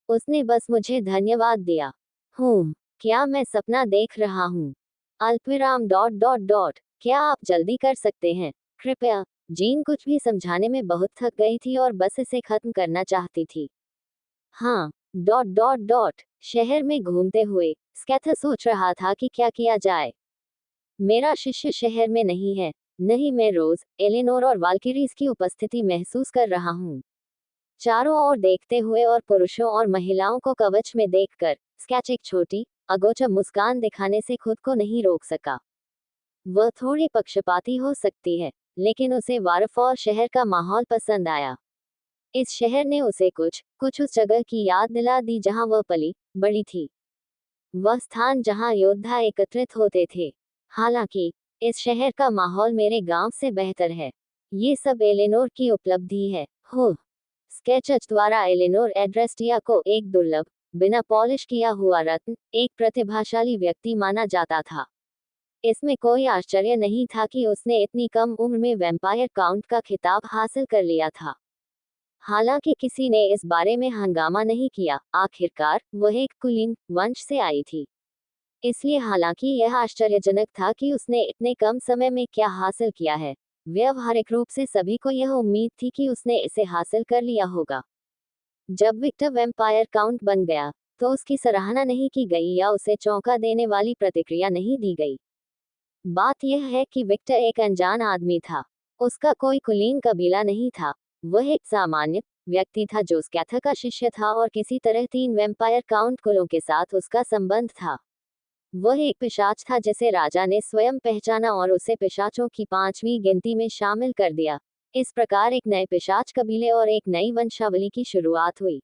उसने बस मुझे धन्यवाद दिया। क्या मैं सपना देख रहा हूँ? अल्पविराम डॉट डॉट डॉट, क्या आप जल्दी कर सकते हैं? कृपया। जीन कुछ भी समझाने में बहुत थक गई थी और बस इसे खत्म करना चाहती थी। हाँ, डॉट डॉट डॉट, शहर में घूमते हुए, स्कैथर सोच रहा था कि क्या किया जाए। मेरा शिष्य शहर में नहीं है। नहीं, मैं रोज, एलेनोर और वाल्किरीज की उपस्थिति महसूस कर रहा हूँ। चारों ओर देखते हुए और पुरुषों और महिलाओं को कवच में देखकर, स्केच एक छोटी, अगोचर मुस्कान दिखाने से खुद को नहीं रोक सका। वह थोड़ी पक्षपाती हो सकती है, लेकिन उसे वारफॉल शहर का माहौल पसंद आया। इस शहर ने उसे कुछ उस जगह की याद दिला दी जहां वह पली बड़ी थी। वह स्थान जहां योद्धा एकत्रित होते थे। हालांकि इस शहर का माहौल मेरे गांव से बेहतर है। ये सब एलेनोर की उपलब्धि है। हो स्केचच द्वारा एलेनोर एड्रेस्टिया को एक दुर्लभ, बिना पॉलिश किया हुआ रत्न, एक प्रतिभाशाली व्यक्ति माना जाता था। इसमें कोई आश्चर्य नहीं था कि उसने इतनी कम उम्र में वैम्पायर काउंट का खिताब हासिल कर लिया था। हालांकि किसी ने इस बारे में हंगामा नहीं किया। आखिरकार वह एक कुलीन वंश से आई थी। इसलिए हालांकि यह आश्चर्यजनक था कि उसने इतने कम समय में क्या हासिल किया है, व्यावहारिक रूप से सभी को यह उम्मीद थी कि उसने इसे हासिल कर लिया होगा। जब विक्टर वैम्पायर काउंट बन गया, तो उसकी सराहना नहीं की गई या उसे चौंका देने वाली प्रतिक्रिया नहीं दी गई। बात यह है कि विक्टर एक अनजान आदमी था। उसका कोई कुलीन कबीला नहीं था। वह एक सामान्य व्यक्ति था जो स्कैथर का शिष्य था और किसी तरह 3 वैम्पायर काउंट कुलों के साथ उसका संबंध था। वह एक पिशाच था जिसे राजा ने स्वयं पहचाना और उसे पिशाचों की 5वीं गिनती में शामिल कर दिया। इस प्रकार एक नए पिशाच कबीले और एक नई वंशावली की शुरुआत हुई।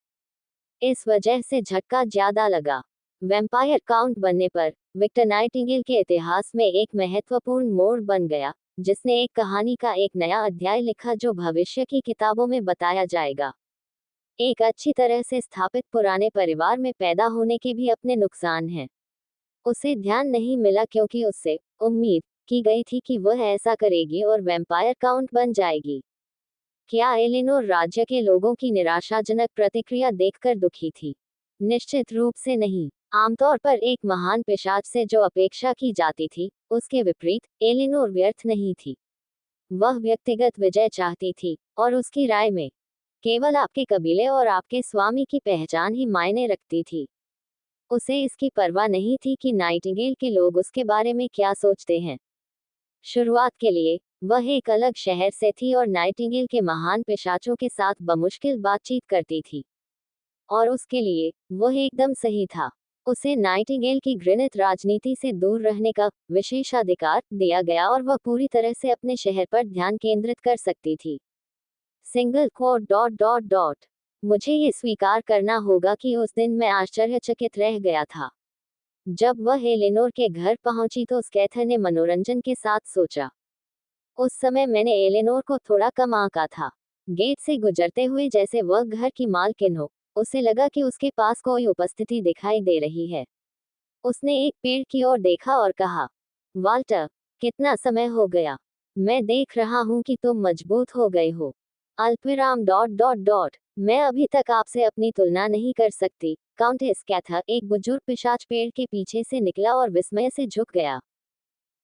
इस वजह से झटका ज्यादा लगा। वैम्पायर काउंट बनने पर विक्टर नाइटिंगेल के इतिहास में एक महत्वपूर्ण मोड़ बन गया, जिसने एक कहानी का एक नया अध्याय लिखा जो भविष्य की किताबों में बताया जाएगा। एक अच्छी तरह से स्थापित पुराने परिवार में पैदा होने के भी अपने नुकसान हैं। उसे ध्यान नहीं मिला क्योंकि उससे उम्मीद की गई थी कि वह ऐसा करेगी और वैम्पायर काउंट बन जाएगी। क्या एलेनोर राज्य के लोगों की निराशाजनक प्रतिक्रिया देखकर दुखी थी? निश्चित रूप से नहीं। आमतौर पर एक महान पिशाच से जो अपेक्षा की जाती थी, उसके विपरीत, एलेनोर व्यर्थ नहीं थी। वह व्यक्तिगत विजय चाहती थी, और उसकी राय में केवल आपके कबीले और आपके स्वामी की पहचान ही मायने रखती थी। उसे इसकी परवाह नहीं थी कि नाइटिंगेल के लोग उसके बारे में क्या सोचते हैं। शुरुआत के लिए, वह एक अलग शहर से थी और नाइटिंगेल के महान पिशाचों के साथ बमुश्किल बातचीत करती थी। और उसके लिए, वह एकदम सही था। उसे नाइटिंगेल की घृणित राजनीति से दूर रहने का विशेषाधिकार दिया गया और वह पूरी तरह से अपने शहर पर ध्यान केंद्रित कर सकती थी। Single quote dot dot dot, मुझे ये स्वीकार करना होगा कि उस दिन मैं आश्चर्यचकित रह गया था। जब वह एलेनोर के घर पहुंची तो स्कैथर ने मनोरंजन के साथ सोचा। उस समय मैंने एलेनोर को थोड़ा कम आंका था। गेट से गुजरते हुए जैसे वह घर की मालकिन हो, उसे लगा कि उसके पास कोई उपस्थिति दिखाई दे रही है। उसने एक पेड़ की ओर देखा और कहा, वाल्टर, कितना समय हो गया। मैं देख रहा हूं कि तुम मजबूत हो गए हो। अल्पविराम डॉट डॉट डॉट मैं अभी तक आपसे अपनी तुलना नहीं कर सकती। काउंटेस कैथा, एक बुजुर्ग पिशाच पेड़ के पीछे से निकला और विस्मय से झुक गया।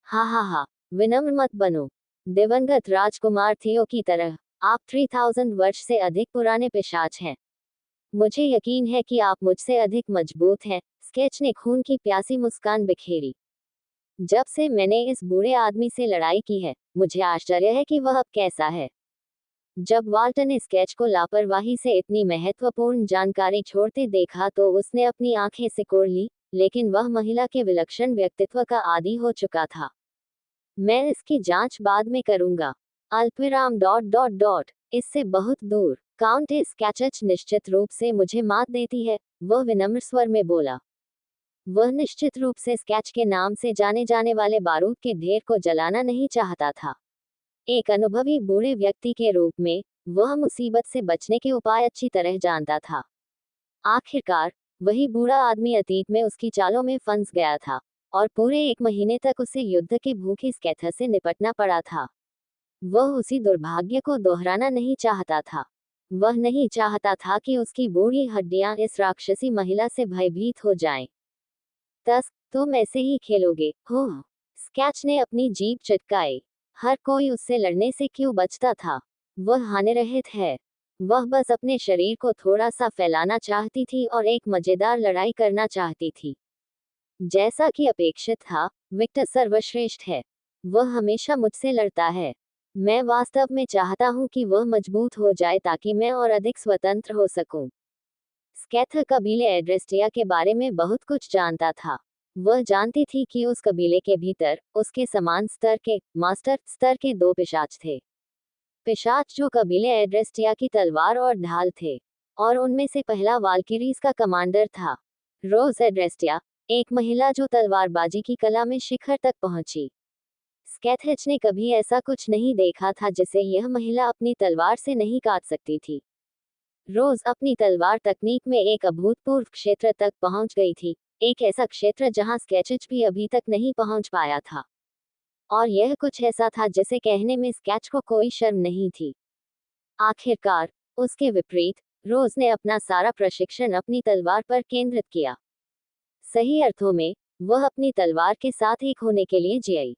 हा हा हा, विनम्र मत बनो। दिवंगत राजकुमार थियो की तरह, आप 3000 वर्ष से अधिक पुराने पिशाच हैं। मुझे यकीन है कि आप मुझसे अधिक मजबूत हैं। स्केच ने खून की प्यासी मुस्कान बिखेरी। जब से मैंने इस बूढ़े आदमी से लड़ाई की है, मुझे आश्चर्य है कि वह अब कैसा है। जब वाल्टर ने स्केच को लापरवाही से इतनी महत्वपूर्ण जानकारी छोड़ते देखा तो उसने अपनी आंखें सिकोड़ ली, लेकिन वह महिला के विलक्षण व्यक्तित्व का आदी हो चुका था। मैं इसकी जांच बाद में करूंगा। अल्पविराम डॉट डॉट डॉट इससे बहुत दूर। काउंटेस कैचच निश्चित रूप से मुझे मात देती है, वह विनम्र स्वर में बोला। वह निश्चित रूप से स्केच के नाम से जाने जाने वाले बारूद के ढेर को जलाना नहीं चाहता था। एक अनुभवी बूढ़े व्यक्ति के रूप में वह मुसीबत से बचने के उपाय अच्छी तरह जानता था। आखिरकार वही बूढ़ा आदमी अतीत में उसकी चालों में फंस गया था, और पूरे 1 महीने तक उसे युद्ध के भूखे स्केथर से निपटना पड़ा था। वह उसी दुर्भाग्य को दोहराना नहीं चाहता था। वह नहीं चाहता था कि उसकी बूढ़ी हड्डियां इस राक्षसी महिला से भयभीत हो जाएं। तस्क, तुम ऐसे ही खेलोगे, हो? स्केच ने अपनी जीभ चटकाई। हर कोई उससे लड़ने से क्यों बचता था? वह हानिरहित है। वह बस अपने शरीर को थोड़ा सा फैलाना चाहती थी और एक मजेदार लड़ाई करना चाहती थी। जैसा कि अपेक्षित था, विक्टर सर्वश्रेष्ठ है। वह हमेशा मुझसे लड़ता है। मैं वास्तव में चाहता हूं कि वह मजबूत हो जाए ताकि मैं और अधिक स्वतंत्र हो सकूं। स्कैथर कबीले एड्रेस्टिया के बारे में बहुत कुछ जानता था। वह जानती थी कि उस कबीले के भीतर उसके समान स्तर के, मास्टर स्तर के 2 पिशाच थे। पिशाच जो कबीले एड्रेस्टिया की तलवार और ढाल थे, और उनमें से पहला वाल्किरीज का कमांडर था, रोज एड्रेस्टिया, एक महिला जो तलवारबाजी की कला में शिखर तक पहुंची। स्कैथेच ने कभी ऐसा कुछ नहीं देखा था जिसे यह महिला अपनी तलवार से नहीं काट सकती थी। रोज अपनी तलवार तकनीक में एक अभूतपूर्व क्षेत्र तक पहुंच गई थी, एक ऐसा क्षेत्र जहां स्केचेज भी अभी तक नहीं पहुंच पाया था। और यह कुछ ऐसा था जिसे कहने में स्केच को कोई शर्म नहीं थी। आखिरकार, उसके विपरीत, रोज ने अपना सारा प्रशिक्षण अपनी तलवार पर केंद्रित किया। सही अर्थों में, वह अपनी तलवार के साथ एक होने के लिए जिई।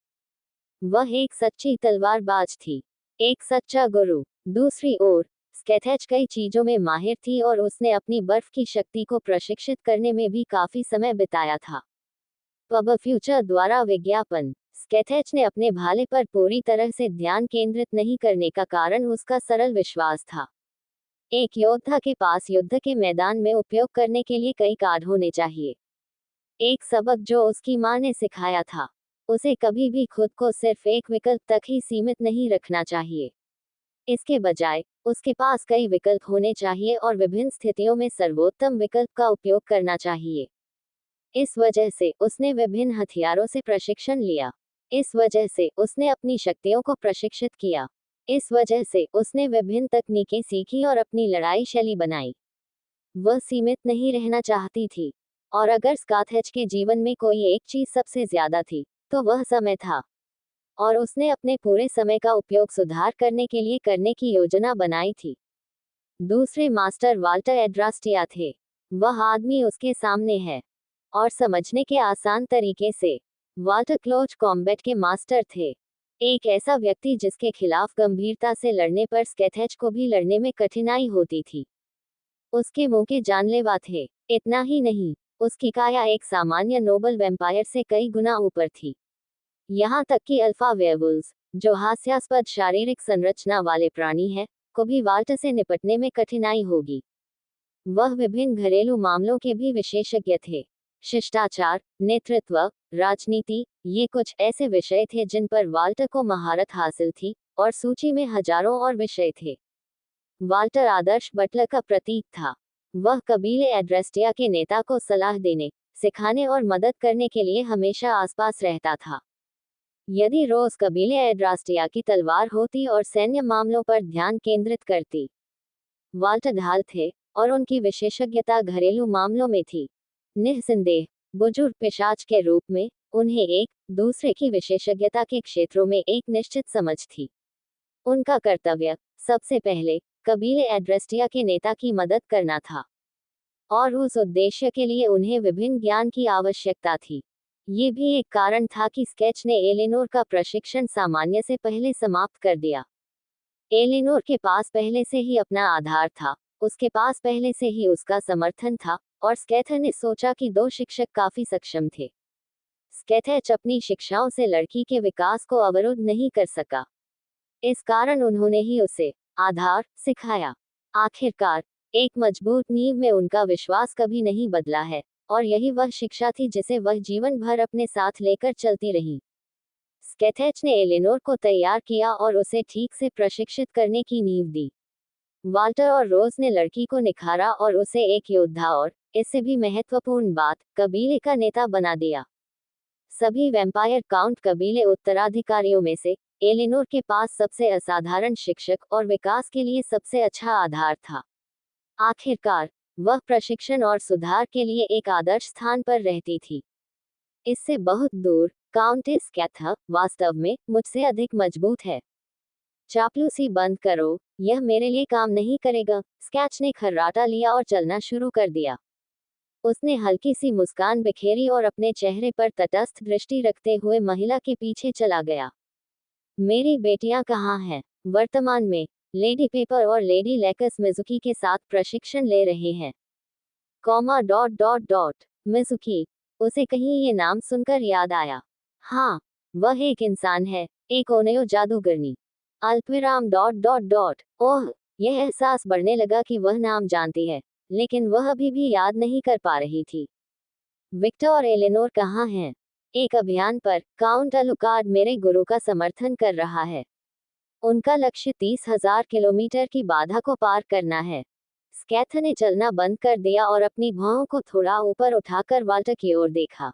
वह एक सच्ची तलवारबाज थी, एक सच्चा गुरु। दूसरी ओर, स्केथेच कई चीजों में माहिर थी और उसने अपनी बर्फ की शक्ति को प्रशिक्षित करने में भी काफी समय बिताया था। पब फ्यूचर द्वारा विज्ञापन। स्केथेच ने अपने भाले पर पूरी तरह से ध्यान केंद्रित नहीं करने का कारण उसका सरल विश्वास था। एक योद्धा के पास युद्ध के मैदान में उपयोग करने के लिए कई कार्ड होने चाहिए। एक सबक जो उसकी मां ने सिखाया था, उसे कभी भी खुद को सिर्फ एक विकल्प तक ही सीमित नहीं रखना चाहिए। इसके बजाय, उसके पास कई विकल्प होने चाहिए और विभिन्न स्थितियों में सर्वोत्तम विकल्प का उपयोग करना चाहिए। इस वजह से उसने विभिन्न हथियारों से प्रशिक्षण लिया। इस वजह से उसने अपनी शक्तियों को प्रशिक्षित किया। इस वजह से उसने विभिन्न तकनीकें सीखी और अपनी लड़ाई शैली बनाई। वह सीमित नहीं रहना चाहती थी। और अगर स्काथेच के जीवन में कोई एक चीज सबसे ज्यादा थी, तो वह समय था। और उसने अपने पूरे समय का उपयोग सुधार करने के लिए करने की योजना बनाई थी। दूसरे मास्टर वाल्टर एड्रास्टिया थे। वह आदमी उसके सामने है। और समझने के आसान तरीके से, वाल्टर क्लोज कॉम्बैट के मास्टर थे। एक ऐसा व्यक्ति जिसके खिलाफ गंभीरता से लड़ने पर स्केथेच को भी लड़ने में कठिनाई होती थी। उसके मुंह के जानलेवा थे। इतना ही नहीं, उसकी काया एक सामान्य नोबल वैम्पायर से कई गुना ऊपर थी। यहाँ तक कि अल्फा वेयरवुल्व्स, जो हास्यास्पद शारीरिक संरचना वाले प्राणी हैं, को भी वाल्टर से निपटने में कठिनाई होगी। वह विभिन्न घरेलू मामलों के भी विशेषज्ञ थे। शिष्टाचार, नेतृत्व, राजनीति, ये कुछ ऐसे विषय थे जिन पर वाल्टर को महारत हासिल थी, और सूची में हजारों और विषय थे। वाल्टर आदर्श बटलर का प्रतीक था। वह कबीले एड्रेस्टिया के नेता को सलाह देने, सिखाने और मदद करने के लिए हमेशा आसपास रहता था। यदि रोज कबीले एड्रास्टिया की तलवार होती और सैन्य मामलों पर ध्यान केंद्रित करती। वाल्टर ढाल थे, और उनकी विशेषज्ञता घरेलू मामलों में थी। निस्संदेह, बुजुर्ग पिशाच के रूप में, उन्हें एक दूसरे की विशेषज्ञता के क्षेत्रों में एक निश्चित समझ थी। उनका कर्तव्य सबसे पहले कबीले एड्रेस्टिया के नेता की मदद करना था, और उस उद्देश्य के लिए उन्हें विभिन्न ज्ञान की आवश्यकता थी। ये भी एक कारण था कि स्केच ने एलेनोर का प्रशिक्षण सामान्य से पहले समाप्त कर दिया। एलेनोर के पास पहले से ही अपना आधार था, उसके पास पहले से ही उसका समर्थन था, और स्केथर ने सोचा कि दो शिक्षक काफी सक्षम थे। स्केथेच अपनी शिक्षाओं से लड़की के विकास को अवरुद्ध नहीं कर सका। इस कारण उन्होंने ही उसे आधार सिखाया। आखिरकार, एक मजबूत नींव में उनका विश्वास कभी नहीं बदला है, और यही वह शिक्षा थी जिसे वह जीवन भर अपने साथ लेकर चलती रही। स्केथेच ने एलेनोर को तैयार किया और उसे ठीक से प्रशिक्षित करने की नींव दी। वाल्टर और रोज ने लड़की को निखारा और उसे एक योद्धा और, इससे भी महत्वपूर्ण बात, कबीले का नेता बना दिया। सभी वैम्पायर काउंट कबीले उत्तराधिकारियों में से एलेनोर के पास सबसे असाधारण शिक्षक और विकास के लिए सबसे अच्छा आधार था। आखिरकार, वह प्रशिक्षण और सुधार के लिए एक आदर्श स्थान पर रहती थी। इससे बहुत दूर, काउंटेस कैथा वास्तव में मुझसे अधिक मजबूत है। चापलूसी बंद करो, यह मेरे लिए काम नहीं करेगा। स्केच ने खर्राटा लिया और चलना शुरू कर दिया। उसने हल्की सी मुस्कान बिखेरी और अपने चेहरे पर तटस्थ दृष्टि रखते हुए महिला के पीछे चला गया। मेरी बेटियां कहाँ हैं? वर्तमान में, लेडी पेपर और लेडी लेकस मिजुकी के साथ प्रशिक्षण ले रहे हैं। मिजुकी, उसे कहीं ये नाम सुनकर याद आया। हाँ, वह एक इंसान है, एक ओनेयो जादूगरनी। अल्पविराम। ओह, यह एहसास बढ़ने लगा कि वह नाम जानती है, लेकिन वह अभी भी याद नहीं कर पा रही थी। विक्टर और एलेनोर कहाँ हैं? एक अभियान पर, काउंट अलुकार्ड मेरे गुरु का समर्थन कर रहा है। उनका लक्ष्य 30,000 किलोमीटर की बाधा को पार करना है। स्कैथ ने चलना बंद कर दिया और अपनी भौहों को थोड़ा ऊपर उठाकर वाल्टर की ओर देखा।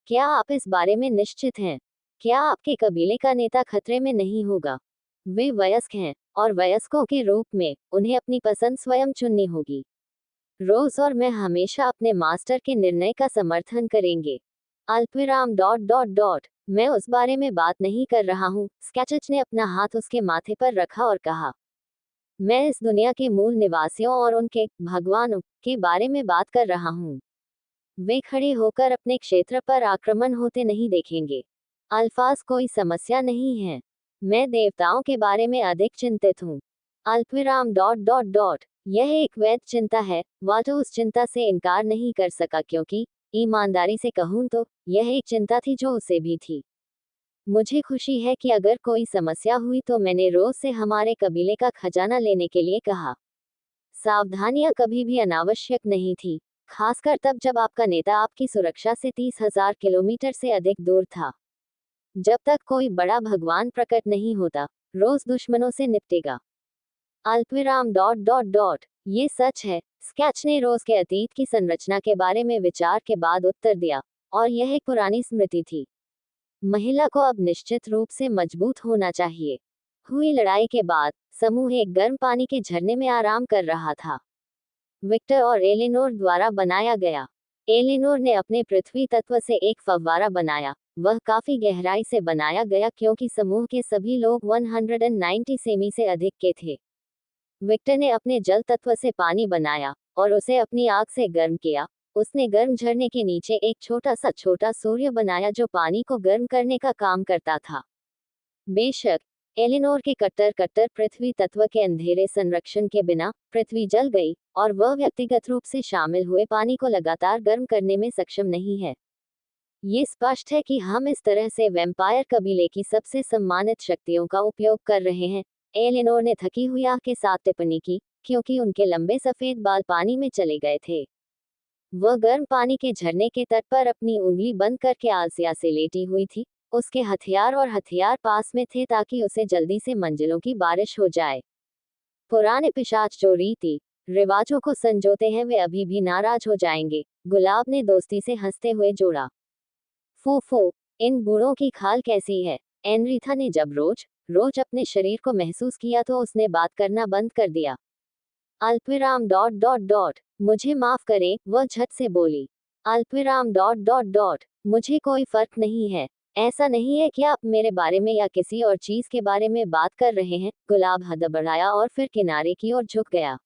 क्या आप इस बारे में निश्चित हैं? क्या आपके कबीले का नेता खतरे में नहीं होगा? वे वयस्क हैं, और वयस्कों के रूप में, उन्हें अपनी पसंद स्वयं चुननी होगी। रोज और मैं हमेशा अपने मास्टर के निर्णय का समर्थन करेंगे। अल्पविराम। मैं उस बारे में बात नहीं कर रहा हूँ। स्केचच ने अपना हाथ उसके माथे पर रखा और कहा, मैं इस दुनिया के मूल निवासियों और उनके भगवानों के बारे में बात कर रहा हूँ। वे खड़े होकर अपने क्षेत्र पर आक्रमण होते नहीं देखेंगे। अल्फाज कोई समस्या नहीं है। मैं देवताओं के बारे में अधिक चिंतित हूँ। अल्पविराम। यह एक वैध चिंता है। वाल्टर उस चिंता से इनकार नहीं कर सका क्योंकि, ईमानदारी से कहूँ तो, यह एक चिंता थी जो उसे भी थी। मुझे खुशी है कि अगर कोई समस्या हुई तो मैंने रोज से हमारे कबीले का खजाना लेने के लिए कहा। सावधानियां कभी भी अनावश्यक नहीं थी, खासकर तब जब आपका नेता आपकी सुरक्षा से 30,000 किलोमीटर से अधिक दूर था। जब तक कोई बड़ा भगवान प्रकट नहीं होता, रोज दुश्मनों से निपटेगा। अल्पविराम। ये सच है। स्केच ने रोज के अतीत की संरचना के बारे में विचार के बाद उत्तर दिया, और यह एक पुरानी स्मृति थी। महिला को अब निश्चित रूप से मजबूत होना चाहिए। हुई लड़ाई के बाद, समूह एक गर्म पानी के झरने में आराम कर रहा था। विक्टर और एलेनोर द्वारा बनाया गया। एलेनोर ने अपने पृथ्वी तत्व से एक फव्वारा बनाया। वह काफी गहराई से बनाया गया क्योंकि समूह के सभी लोग 190 सेमी से अधिक के थे। विक्टर ने अपने जल तत्व से पानी बनाया, और उसे अपनी आग से गर्म किया। उसने गर्म झरने के नीचे एक छोटा सूर्य बनाया जो पानी को गर्म करने का काम करता था। बेशक, एलेनोर के कट्टर पृथ्वी तत्व के अंधेरे संरक्षण के बिना, पृथ्वी जल गई, और वह व्यक्तिगत रूप से शामिल हुए पानी को लगातार गर्म करने में सक्षम नहीं है। ये स्पष्ट है कि हम इस तरह से वैम्पायर कबीले की सबसे सम्मानित शक्तियों का उपयोग कर रहे हैं। एलेनोर ने थकी हुई आंख के साथ टिप्पणी की, क्योंकि उनके लंबे सफेद बाल पानी में चले गए थे। वह गर्म पानी के झरने के तट पर अपनी उंगली बंद करके आलसिया से लेटी हुई थी। उसके हथियार पास में थे ताकि उसे जल्दी से मंजिलों की बारिश हो जाए। पुराने पिशाच जो रीति रिवाजों को संजोते हैं वे अभी भी नाराज हो जाएंगे, गुलाब ने दोस्ती से हंसते हुए जोड़ा। फूफो, इन बूढ़ों की खाल कैसी है? एनरीथा ने जब रोज रोज अपने शरीर को महसूस किया तो उसने बात करना बंद कर दिया। अल्पविराम डॉट डॉट डॉट मुझे माफ करें, वह झट से बोली। अल्पविराम डॉट डॉट डॉट मुझे कोई फर्क नहीं है। ऐसा नहीं है कि आप मेरे बारे में या किसी और चीज के बारे में बात कर रहे हैं। गुलाब हड़बड़ाया और फिर किनारे की ओर झुक गया।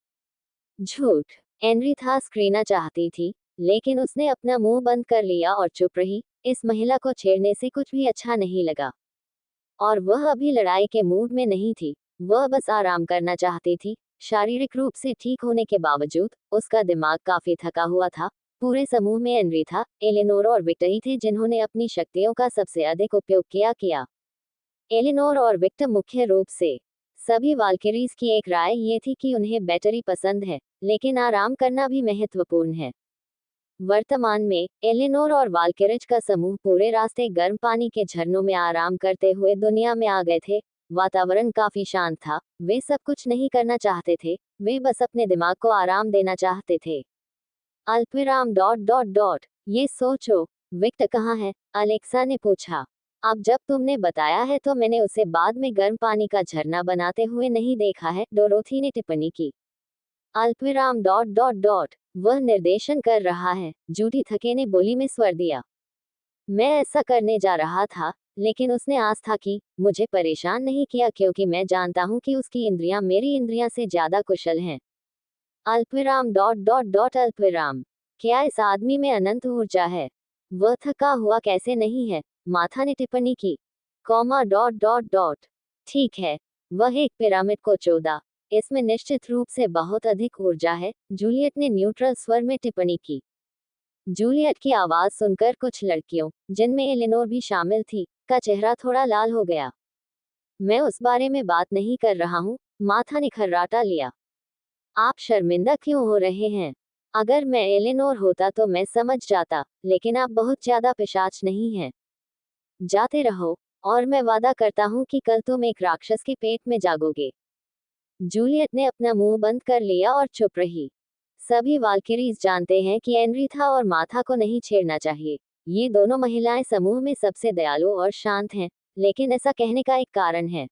झूठ। एनरीथा स्क्रीना चाहती थी, लेकिन उसने अपना मुंह बंद कर लिया और चुप रही। इस महिला को छेड़ने से कुछ भी अच्छा नहीं लगा, और वह अभी लड़ाई के मूड में नहीं थी। वह बस आराम करना चाहती थी। शारीरिक रूप से ठीक होने के बावजूद उसका दिमाग काफी थका हुआ था। पूरे समूह में एनरीथा, एलिनोर और विक्टर ही थे जिन्होंने अपनी शक्तियों का सबसे अधिक उपयोग किया। एलिनोर और विक्टर मुख्य रूप से। सभी वाल्किरीज की एक राय ये थी कि उन्हें बैटरी पसंद है, लेकिन आराम करना भी महत्वपूर्ण है। वर्तमान में एलिनोर और वाल्किरिज का समूह पूरे रास्ते गर्म पानी के झरनों में आराम करते हुए दुनिया में आ गए थे। वातावरण काफी शांत था। वे सब कुछ नहीं करना चाहते थे, वे बस अपने दिमाग को आराम देना चाहते थे। अल्पविराम डॉट डॉट डॉट ये सोचो, विक्टर कहाँ है? अलेक्सा ने पूछा। अब जब तुमने बताया है तो मैंने उसे बाद में गर्म पानी का झरना बनाते हुए नहीं देखा है, डोरोथी ने टिप्पणी की। अल्पविराम डॉट डॉट डॉट वह निर्देशन कर रहा है, जूडी थके ने बोली में स्वर दिया। मैं ऐसा करने जा रहा था, लेकिन उसने आस्था की, मुझे परेशान नहीं किया क्योंकि मैं जानता हूं कि उसकी इंद्रियां मेरी इंद्रियां से ज्यादा कुशल हैं। अल्पविराम डॉट डॉट डॉट अल्पविराम क्या इस आदमी में अनंत ऊर्जा है? वह थका हुआ कैसे नहीं है? माथा ने टिप्पणी की। कॉमा डॉट डॉट डॉट ठीक है, वह एक पिरामिड को चौदा, इसमें निश्चित रूप से बहुत अधिक ऊर्जा है, जूलियट ने न्यूट्रल स्वर में टिप्पणी की। जूलियट की आवाज सुनकर कुछ लड़कियों, जिनमें एलिनोर भी शामिल थी, का चेहरा थोड़ा लाल हो गया। मैं उस बारे में बात नहीं कर रहा हूँ, माथा ने खर्राटा लिया। आप शर्मिंदा क्यों हो रहे हैं? अगर मैं एलिनोर होता तो मैं समझ जाता, लेकिन आप बहुत ज्यादा पिशाच नहीं हैं। जाते रहो, और मैं वादा करता हूँ कि कल तुम एक राक्षस के पेट में जागोगे। जूलियट ने अपना मुंह बंद कर लिया और चुप रही। सभी वाल्किरीज जानते हैं कि एनरीथा और माथा को नहीं छेड़ना चाहिए। ये दोनों महिलाएं समूह में सबसे दयालु और शांत हैं, लेकिन ऐसा कहने का एक कारण है।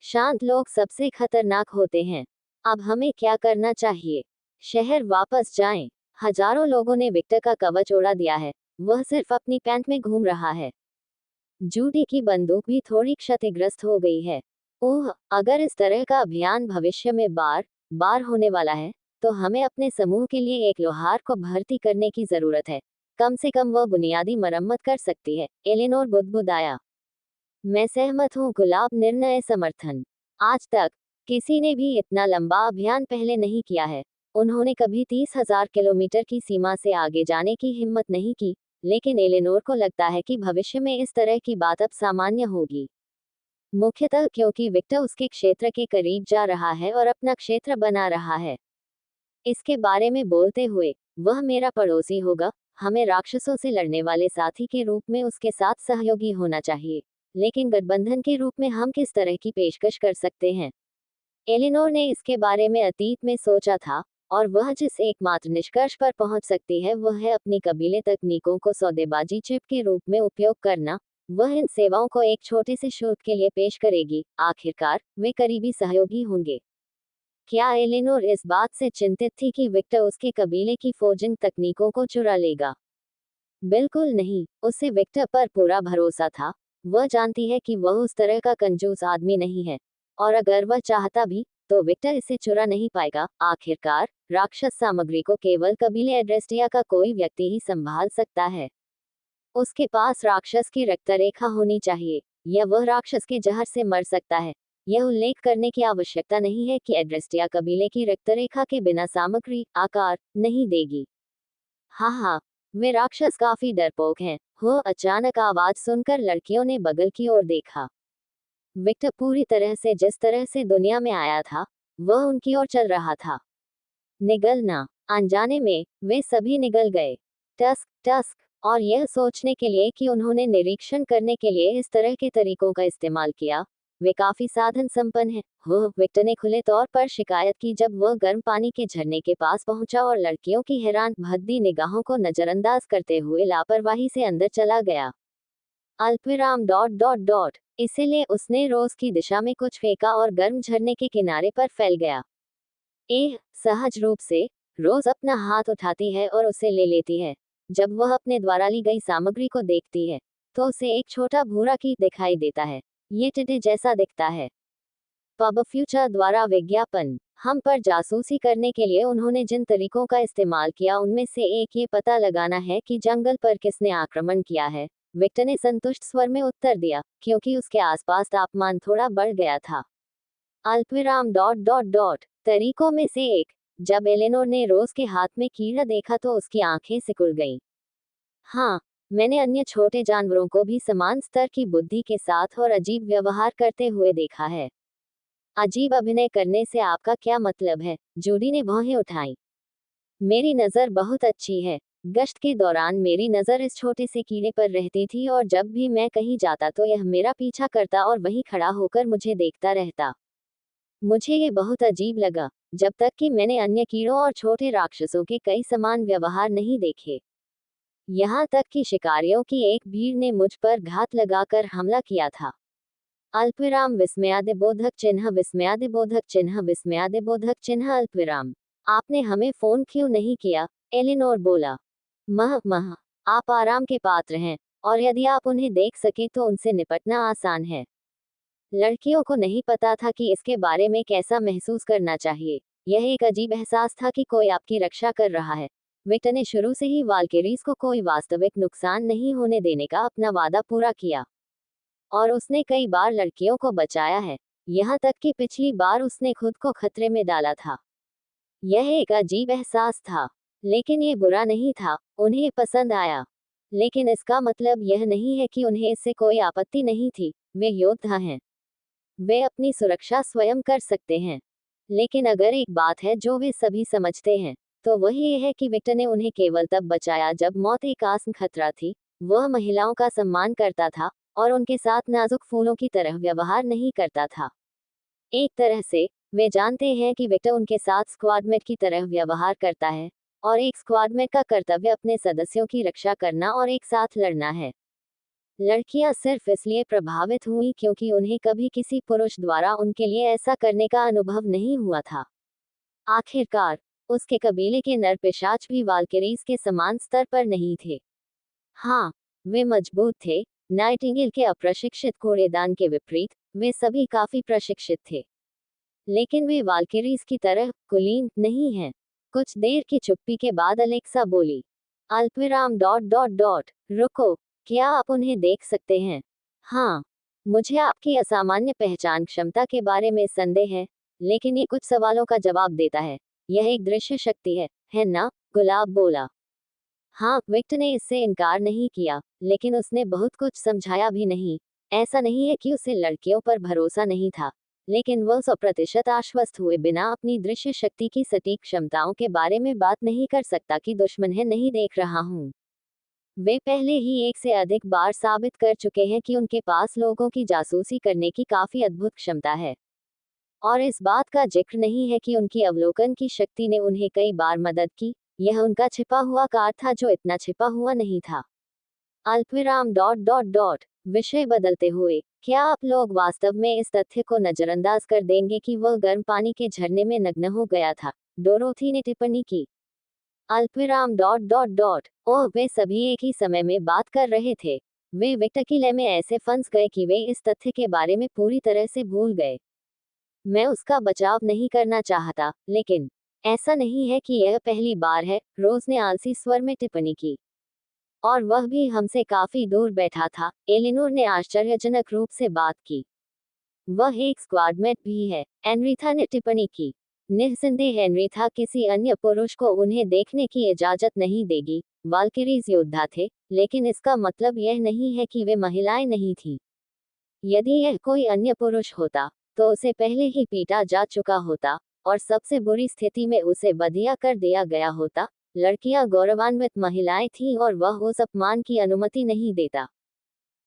शांत लोग सबसे खतरनाक होते हैं। अब हमें क्या करना चाहिए? शहर वापस जाएं। हजारों लोगों ने विक्टर का कवच उड़ा दिया है, वह सिर्फ अपनी पैंट में घूम रहा है। जूडी की बंदूक भी थोड़ी क्षतिग्रस्त हो गई है। ओह, अगर इस तरह का अभियान भविष्य में बार बार होने वाला है, तो हमें अपने समूह के लिए एक लोहार को भर्ती करने की जरूरत है। कम से कम वह बुनियादी मरम्मत कर सकती है, एलिनोर बुदबुदाया। मैं सहमत हूँ, गुलाब निर्णय समर्थन। आज तक किसी ने भी इतना लंबा अभियान पहले नहीं किया है। उन्होंने कभी 30,000 किलोमीटर की सीमा से आगे जाने की हिम्मत नहीं की, लेकिन एलिनोर को लगता है कि भविष्य में इस तरह की बात अब सामान्य होगी। मुख्यतः क्योंकि विक्टर उसके क्षेत्र के करीब जा रहा है और अपना क्षेत्र बना रहा है। इसके बारे में बोलते हुए, वह मेरा पड़ोसी होगा। हमें राक्षसों से लड़ने वाले साथी के रूप में उसके साथ सहयोगी होना चाहिए, लेकिन गठबंधन के रूप में हम किस तरह की पेशकश कर सकते हैं? एलिनोर ने इसके बारे में अतीत में सोचा था, और वह जिस एकमात्र निष्कर्ष पर पहुंच सकती है वह है अपनी कबीले तकनीकों को सौदेबाजी चिप के रूप में उपयोग करना। वह इन सेवाओं को एक छोटे से शोध के लिए पेश करेगी। आखिरकार वे करीबी सहयोगी होंगे। क्या एलिनोर इस बात से चिंतित थी कि विक्टर उसके कबीले की फोर्जिंग तकनीकों को चुरा लेगा? बिल्कुल नहीं, उसे विक्टर पर पूरा भरोसा था। वह जानती है कि वह उस तरह का कंजूस आदमी नहीं है, और अगर वह चाहता भी, तो विक्टर इसे चुरा नहीं पाएगा। आखिरकार राक्षस सामग्री को केवल कबीले एड्रेस्टिया का कोई व्यक्ति ही संभाल सकता है। उसके पास राक्षस की रक्तरेखा होनी चाहिए, या वह राक्षस के जहर से मर सकता है। यह उल्लेख करने की आवश्यकता नहीं है कि एड्रेस्टिया कबीले की रक्तरेखा के बिना सामग्री आकार नहीं देगी। हाँ हाँ, वे राक्षस काफी डरपोक हैं। हो, अचानक आवाज सुनकर लड़कियों ने बगल की ओर देखा। विक्टर पूरी तरह से जिस तरह से दुनिया में आया था, वह उनकी ओर चल रहा था। निगलना। अनजाने में वे सभी निगल गए। टस्क टस्क और यह सोचने के लिए कि उन्होंने निरीक्षण करने के लिए इस तरह के तरीकों का इस्तेमाल किया, वे काफी साधन संपन्न हैं। वह विक्टर ने खुले तौर पर शिकायत की जब वह गर्म पानी के झरने के पास पहुंचा और लड़कियों की हैरान भद्दी निगाहों को नजरअंदाज करते हुए लापरवाही से अंदर चला गया। अल्पविराम डॉट डॉट डॉट। इसीलिए उसने रोज की दिशा में कुछ फेंका और गर्म झरने के किनारे पर फैल गया। सहज रूप से रोज अपना हाथ उठाती है और उसे ले लेती है। जब वह अपने द्वारा ली गई सामग्री को देखती है तो उसे एक छोटा भूरा कीट दिखाई देता है। ये टिड्डे जैसा दिखता है। पब फ्यूचर द्वारा विज्ञापन। हम पर जासूसी करने के लिए उन्होंने जिन तरीकों का इस्तेमाल किया उनमें से एक ये पता लगाना है कि जंगल पर किसने आक्रमण किया है। विक्टर ने संतुष्ट स्वर में उत्तर दिया, क्योंकि उसके आसपास तापमान थोड़ा बढ़ गया था। अल्पविराम डॉट डॉट डॉट। तरीकों में से एक। जब एलेनोर ने रोज के हाथ में कीड़ा देखा तो उसकी आंखें सिकुड़ गईं। हाँ, मैंने अन्य छोटे जानवरों को भी समान स्तर की बुद्धि के साथ और अजीब व्यवहार करते हुए देखा है। अजीब अभिनय करने से आपका क्या मतलब है? जूडी ने भौहें उठाई। मेरी नजर बहुत अच्छी है। गश्त के दौरान मेरी नजर इस छोटे से कीड़े पर रहती थी और जब भी मैं कहीं जाता तो यह मेरा पीछा करता और वहीं खड़ा होकर मुझे देखता रहता। मुझे ये बहुत अजीब लगा, जब तक कि मैंने अन्य कीड़ों और छोटे राक्षसों के कई समान व्यवहार नहीं देखे। यहाँ तक कि शिकारियों की एक भीड़ ने मुझ पर घात लगाकर हमला किया था। अल्पविराम विस्मयादिबोधक चिन्ह विस्मयादिबोधक चिन्ह विस्मयादिबोधक चिन्ह अल्पविराम। आपने हमें फोन क्यों नहीं किया? एलिनोर बोला। मह आप आराम के पात्र हैं, और यदि आप उन्हें देख सके तो उनसे निपटना आसान है। लड़कियों को नहीं पता था कि इसके बारे में कैसा महसूस करना चाहिए। यह एक अजीब एहसास था कि कोई आपकी रक्षा कर रहा है। विक्टर ने शुरू से ही वाल्किरीज को कोई वास्तविक नुकसान नहीं होने देने का अपना वादा पूरा किया, और उसने कई बार लड़कियों को बचाया है, यहाँ तक कि पिछली बार उसने खुद को खतरे में डाला था। यह एक अजीब एहसास था, लेकिन ये बुरा नहीं था। उन्हें पसंद आया, लेकिन इसका मतलब यह नहीं है कि उन्हें इससे कोई आपत्ति नहीं थी। वे योद्धा हैं, वे अपनी सुरक्षा स्वयं कर सकते हैं। लेकिन अगर एक बात है जो वे सभी समझते हैं, तो वह ये है कि विक्टर ने उन्हें केवल तब बचाया जब मौत एक आसन खतरा थी। वह महिलाओं का सम्मान करता था और उनके साथ नाजुक फूलों की तरह व्यवहार नहीं करता था। एक तरह से वे जानते हैं कि विक्टर उनके साथ स्क्वाडमेट की तरह व्यवहार करता है, और एक स्क्वाडमेट का कर्तव्य अपने सदस्यों की रक्षा करना और एक साथ लड़ना है। लड़कियां सिर्फ इसलिए प्रभावित हुई क्योंकि उन्हें कभी किसी पुरुष द्वारा उनके लिए ऐसा करने का अनुभव नहीं हुआ था। आखिरकार उसके कबीले के नर पिशाच भी वाल्किरीज के समान स्तर पर नहीं थे। हाँ, वे मजबूत थे। नाइटिंगेल के अप्रशिक्षित कूड़ेदान के विपरीत वे सभी काफी प्रशिक्षित थे, लेकिन वे वाल्किरीज की तरह कुलीन नहीं हैं। कुछ देर की चुप्पी के बाद अलेक्सा बोली, अल्पविराम डॉट डॉट डॉट। रुको, क्या आप उन्हें देख सकते हैं? हाँ, मुझे आपकी असामान्य पहचान क्षमता के बारे में संदेह है, लेकिन ये कुछ सवालों का जवाब देता है। यह एक दृश्य शक्ति है ना? गुलाब बोला। हाँ, विक्टर ने इससे इनकार नहीं किया, लेकिन उसने बहुत कुछ समझाया भी नहीं। ऐसा नहीं है कि उसे लड़कियों पर भरोसा नहीं था, लेकिन वह 100% आश्वस्त हुए बिना अपनी दृश्य शक्ति की सटीक क्षमताओं के बारे में बात नहीं कर सकता कि दुश्मन है नहीं देख रहा हूँ। वे पहले ही एक से अधिक बार साबित कर चुके हैं कि उनके पास लोगों की जासूसी करने की काफी अद्भुत क्षमता है, और इस बात का जिक्र नहीं है कि उनकी अवलोकन की शक्ति ने उन्हें कई बार मदद की। यह उनका छिपा हुआ कार था जो इतना छिपा हुआ नहीं था। अल्पविराम डॉट डॉट डॉट। विषय बदलते हुए, क्या आप लोग वास्तव में इस तथ्य को नजरअंदाज कर देंगे कि वह गर्म पानी के झरने में नग्न हो गया था? डोरोथी ने टिप्पणी की। अल्पविराम डॉट डॉट डॉट। ओह, वे सभी एक ही समय में बात कर रहे थे। वे विक्टर की लय में ऐसे फंस गए कि वे इस तथ्य के बारे में पूरी तरह से भूल गए। मैं उसका बचाव नहीं करना चाहता, लेकिन ऐसा नहीं है कि यह पहली बार है, रोज ने आलसी स्वर में टिप्पणी की। और वह भी हमसे काफी दूर बैठा था, एलिनोर ने आश्चर्यजनक रूप से बात की। वह एक स्क्वाडमेट भी है, एनरीथा ने टिप्पणी की। निस्संदेह एनरीथा किसी अन्य पुरुष को उन्हें देखने की इजाजत नहीं देगी। वाल्किरीज योद्धा थे, लेकिन इसका मतलब यह नहीं है कि वे महिलाएं नहीं थीं। यदि यह कोई अन्य पुरुष होता, तो उसे पहले ही पीटा जा चुका होता, और सबसे बुरी स्थिति में उसे बधिया कर दिया गया होता। लड़कियां गौरवान्वित महिलाएं थीं और वह उस अपमान की अनुमति नहीं देता।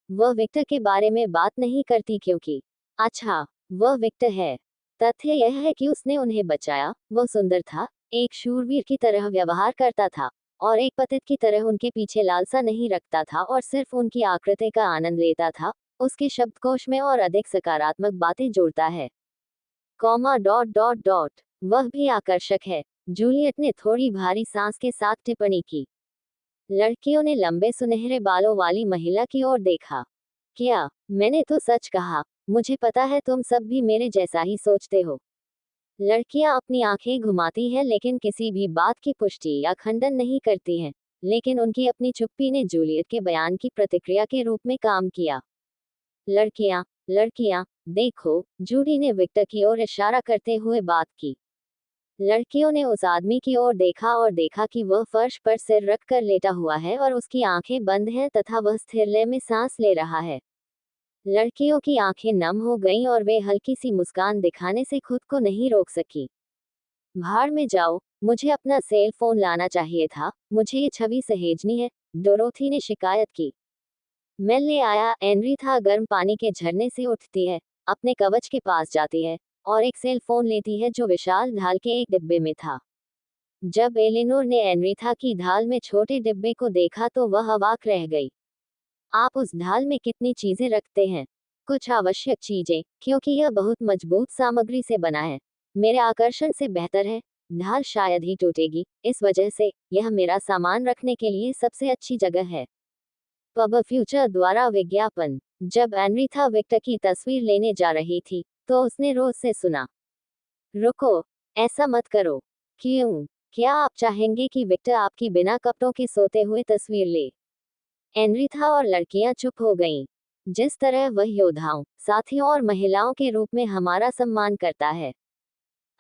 वह विक्टर के बारे में बात नहीं करती क्योंकि अच्छा, वह विक्टर है। तथ्य यह है कि उसने उन्हें बचाया। वह सुंदर था, एक शूरवीर की तरह व्यवहार करता था, और एक पतित की तरह उनके पीछे लालसा नहीं रखता था और सिर्फ उनकी आकृति का आनंद लेता था, उसके शब्दकोश में और अधिक सकारात्मक बातें जोड़ता है। कॉमा डॉट डॉट डॉट वह भी आकर्षक है, जूलियट ने थोड़ी भारी सांस के साथ टिप्पणी की। लड़कियों ने लंबे सुनहरे बालों वाली महिला की ओर देखा। क्या, मैंने तो सच कहा, मुझे पता है तुम सब भी मेरे जैसा ही सोचते हो। लड़कियां अपनी आंखें घुमाती हैं लेकिन किसी भी बात की पुष्टि या खंडन नहीं करती हैं, लेकिन उनकी अपनी चुप्पी ने जूलियट के बयान की प्रतिक्रिया के रूप में काम किया। लड़कियां, लड़कियां, देखो, जूडी ने विक्टर की ओर इशारा करते हुए बात की। लड़कियों ने उस आदमी की ओर देखा और देखा कि वह फर्श पर सिर रखकर लेटा हुआ है और उसकी आंखें बंद हैं तथा वह स्थिर लय में सांस ले रहा है। लड़कियों की आंखें नम हो गईं और वे हल्की सी मुस्कान दिखाने से खुद को नहीं रोक सकी। भाड़ में जाओ, मुझे अपना सेल फोन लाना चाहिए था, मुझे ये छवि सहेजनी है, डोरोथी ने शिकायत की। मैं ले आया, एनरिथा गर्म पानी के झरने से उठती है, अपने कवच के पास जाती है और एक सेल फोन लेती है जो विशाल ढाल के एक डिब्बे में था। जब एलिनोर ने एनरिथा की ढाल में छोटे डिब्बे को देखा तो वह अवाक रह गई। आप उस ढाल में कितनी चीजें रखते हैं? कुछ आवश्यक चीजें, क्योंकि यह बहुत मजबूत सामग्री से बना है। मेरे आकर्षण से बेहतर है, ढाल शायद ही टूटेगी, इस वजह से यह मेरा सामान रखने के लिए सबसे अच्छी जगह है। पब फ्यूचर द्वारा विज्ञापन। जब एनरिथा विक्टर की तस्वीर लेने जा रही थी, तो उसने रोज से सुना, रुको, ऐसा मत करो। क्यों? क्या आप चाहेंगे कि विक्टर आपकी बिना कपड़ों के सोते हुए तस्वीर ले? एनरिथा और लड़कियां चुप हो गईं। जिस तरह वह योद्धाओं, साथियों और महिलाओं के रूप में हमारा सम्मान करता है,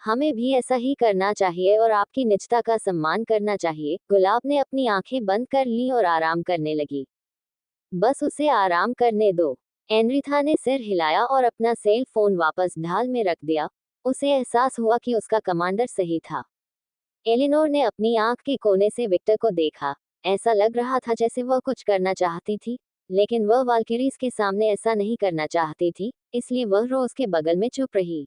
हमें भी ऐसा ही करना चाहिए और आपकी निजता का सम्मान करना चाहिए। गुलाब ने अपनी आंखें बंद कर लीं और आराम करने लगी। बस उसे आराम करने दो। एनरिथा ने सिर हिलाया और अपना सेल फोन वापस ढाल में रख दिया। उसे एहसास हुआ कि उसका कमांडर सही था। एलिनोर ने अपनी आंख के कोने से विक्टर को देखा। ऐसा लग रहा था जैसे वह कुछ करना चाहती थी, लेकिन वह वाल्किरीज के सामने ऐसा नहीं करना चाहती थी, इसलिए वह रोज के बगल में चुप रही।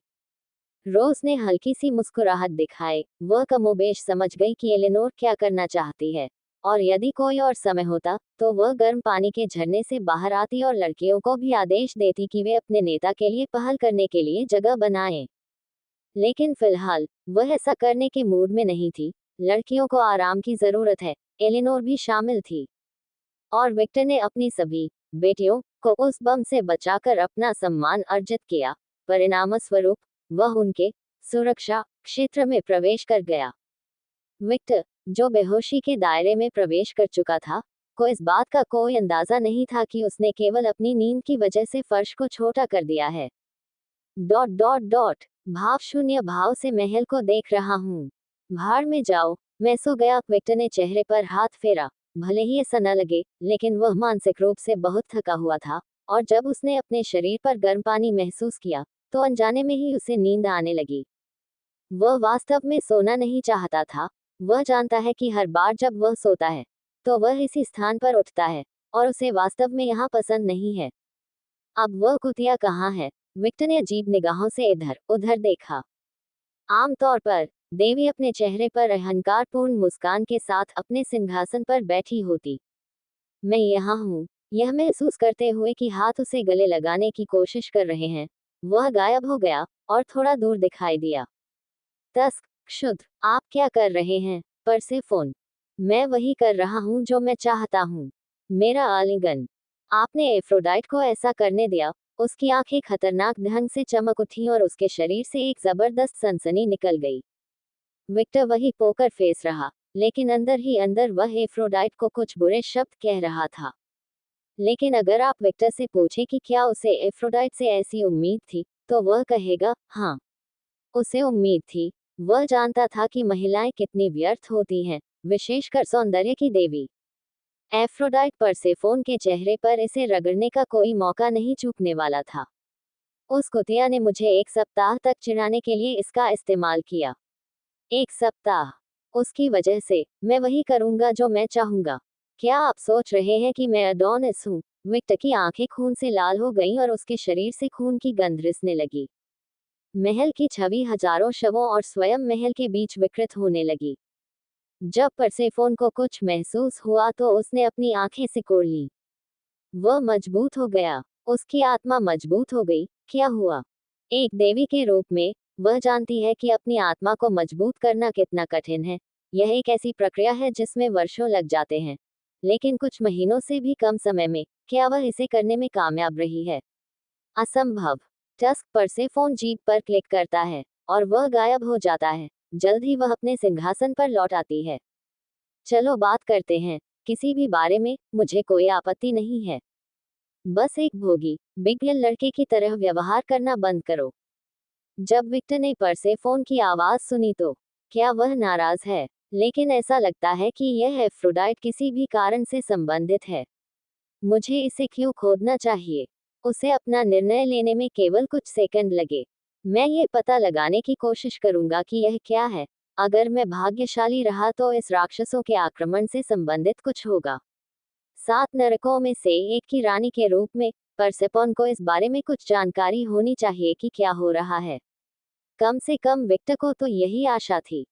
रोज ने हल्की सी मुस्कुराहट दिखाई। वह कमोबेश समझ गई कि एलिनोर क्या करना चाहती है, और यदि कोई और समय होता तो वह गर्म पानी के झरने से बाहर आती और लड़कियों को भी आदेश देती कि वे अपने नेता के लिए पहल करने के लिए जगह बनाएं। लेकिन फिलहाल वह ऐसा करने के मूड में नहीं थी। लड़कियों को आराम की जरूरत है, एलिनोर भी शामिल थी। और विक्टर ने अपनी सभी बेटियों को उस बम से बचाकर अपना सम्मान अर्जित किया। परिणामस्वरूप वह उनके सुरक्षा क्षेत्र में प्रवेश कर गया। विक्टर, जो बेहोशी के दायरे में प्रवेश कर चुका था, को इस बात का कोई अंदाजा नहीं था कि उसने केवल अपनी नींद की वजह से फर्श को छोटा कर दिया है। डॉट डॉट डॉट भाव शून्य भाव से महल को देख रहा हूँ। भाड़ में जाओ, मैं सो गया। विक्टर ने चेहरे पर हाथ फेरा। भले ही ऐसा न लगे, लेकिन वह मानसिक रूप से बहुत थका हुआ था, और जब उसने अपने शरीर पर गर्म पानी महसूस किया, तो अनजाने में ही उसे नींद आने लगी। वह वास्तव में सोना नहीं चाहता था। वह जानता है कि हर बार जब वह सोता है, तो वह इसी स्थान पर उठता है, और उसे वास्तव में यहाँ पसंद नहीं है। अब वह कुतिया कहाँ है? विक्टर ने अजीब निगाहों से इधर उधर देखा। आमतौर पर देवी अपने चेहरे पर अहंकारपूर्ण मुस्कान के साथ अपने सिंहासन पर बैठी होती। मैं यहाँ हूँ, यह महसूस करते हुए कि हाथ उसे गले लगाने की कोशिश कर रहे हैं, वह गायब हो गया और थोड़ा दूर दिखाई दिया। तस्क, क्षुद्र, आप क्या कर रहे हैं? परसेफोन, मैं वही कर रहा हूँ जो मैं चाहता हूँ, मेरा आलिंगन। आपने एफ्रोडाइट को ऐसा करने दिया। उसकी आंखें खतरनाक ढंग से चमक उठी और उसके शरीर से एक जबरदस्त सनसनी निकल गई। विक्टर वही पोकर फेस रहा, लेकिन अंदर ही अंदर वह एफ्रोडाइट को कुछ बुरे शब्द कह रहा था। लेकिन अगर आप विक्टर से पूछें कि क्या उसे एफ्रोडाइट से ऐसी उम्मीद थी, तो वह कहेगा, हाँ, उसे उम्मीद थी। वह जानता था कि महिलाएं कितनी व्यर्थ होती हैं, विशेषकर सौंदर्य की देवी। एफ्रोडाइट परसेफोन के चेहरे पर इसे रगड़ने का कोई मौका नहीं चूकने वाला था। उस कुतिया ने मुझे 1 सप्ताह तक चिढ़ाने के लिए इसका इस्तेमाल किया। 1 सप्ताह। उसकी वजह से मैं वही करूंगा जो मैं चाहूंगा। क्या आप सोच रहे हैं कि मैं अडोनिस हूँ? विक्टर की आंखें खून से लाल हो गईं और उसके शरीर से खून की गंध रिसने लगी। महल की छवि हजारों शवों और स्वयं महल के बीच विकृत होने लगी। जब परसेफोन को कुछ महसूस हुआ तो उसने अपनी आंखें सिकोड़ ली। वह मजबूत हो गया। उसकी आत्मा मजबूत हो गई। क्या हुआ? एक देवी के रूप में, वह जानती है कि अपनी आत्मा को मजबूत करना कितना कठिन है। यह एक ऐसी प्रक्रिया है जिसमें वर्षों लग जाते हैं। लेकिन कुछ महीनों से भी कम समय में, क्या वह इसे करने में कामयाब रही है? असंभव। टस्क परसेफोन जीभ पर क्लिक करता है, और वह गायब हो जाता है। जल्द ही वह अपने सिंहासन पर लौट आती है। चलो बात करते हैं। किसी भी बारे में, मुझे कोई आपत्ति नहीं है। बस एक भोगी, बिगड़े लड़के की तरह व्यवहार करना बंद करो। जब विक्टर ने परसेफोन की आवाज सुनी तो क्या वह नाराज है? लेकिन ऐसा लगता है कि यह एफ्रोडाइट किसी भी कारण से संबंधित है। मुझे इसे क्यों खोदना चाहिए? उसे अपना निर्णय लेने में केवल कुछ सेकंड लगे। मैं ये पता लगाने की कोशिश करूंगा कि यह क्या है। अगर मैं भाग्यशाली रहा तो इस राक्षसों के आक्रमण से संबंधित कुछ होगा। 7 नरकों में से एक की रानी के रूप में, परसेफोन को इस बारे में कुछ जानकारी होनी चाहिए कि क्या हो रहा है। कम से कम विक्टर को तो यही आशा थी।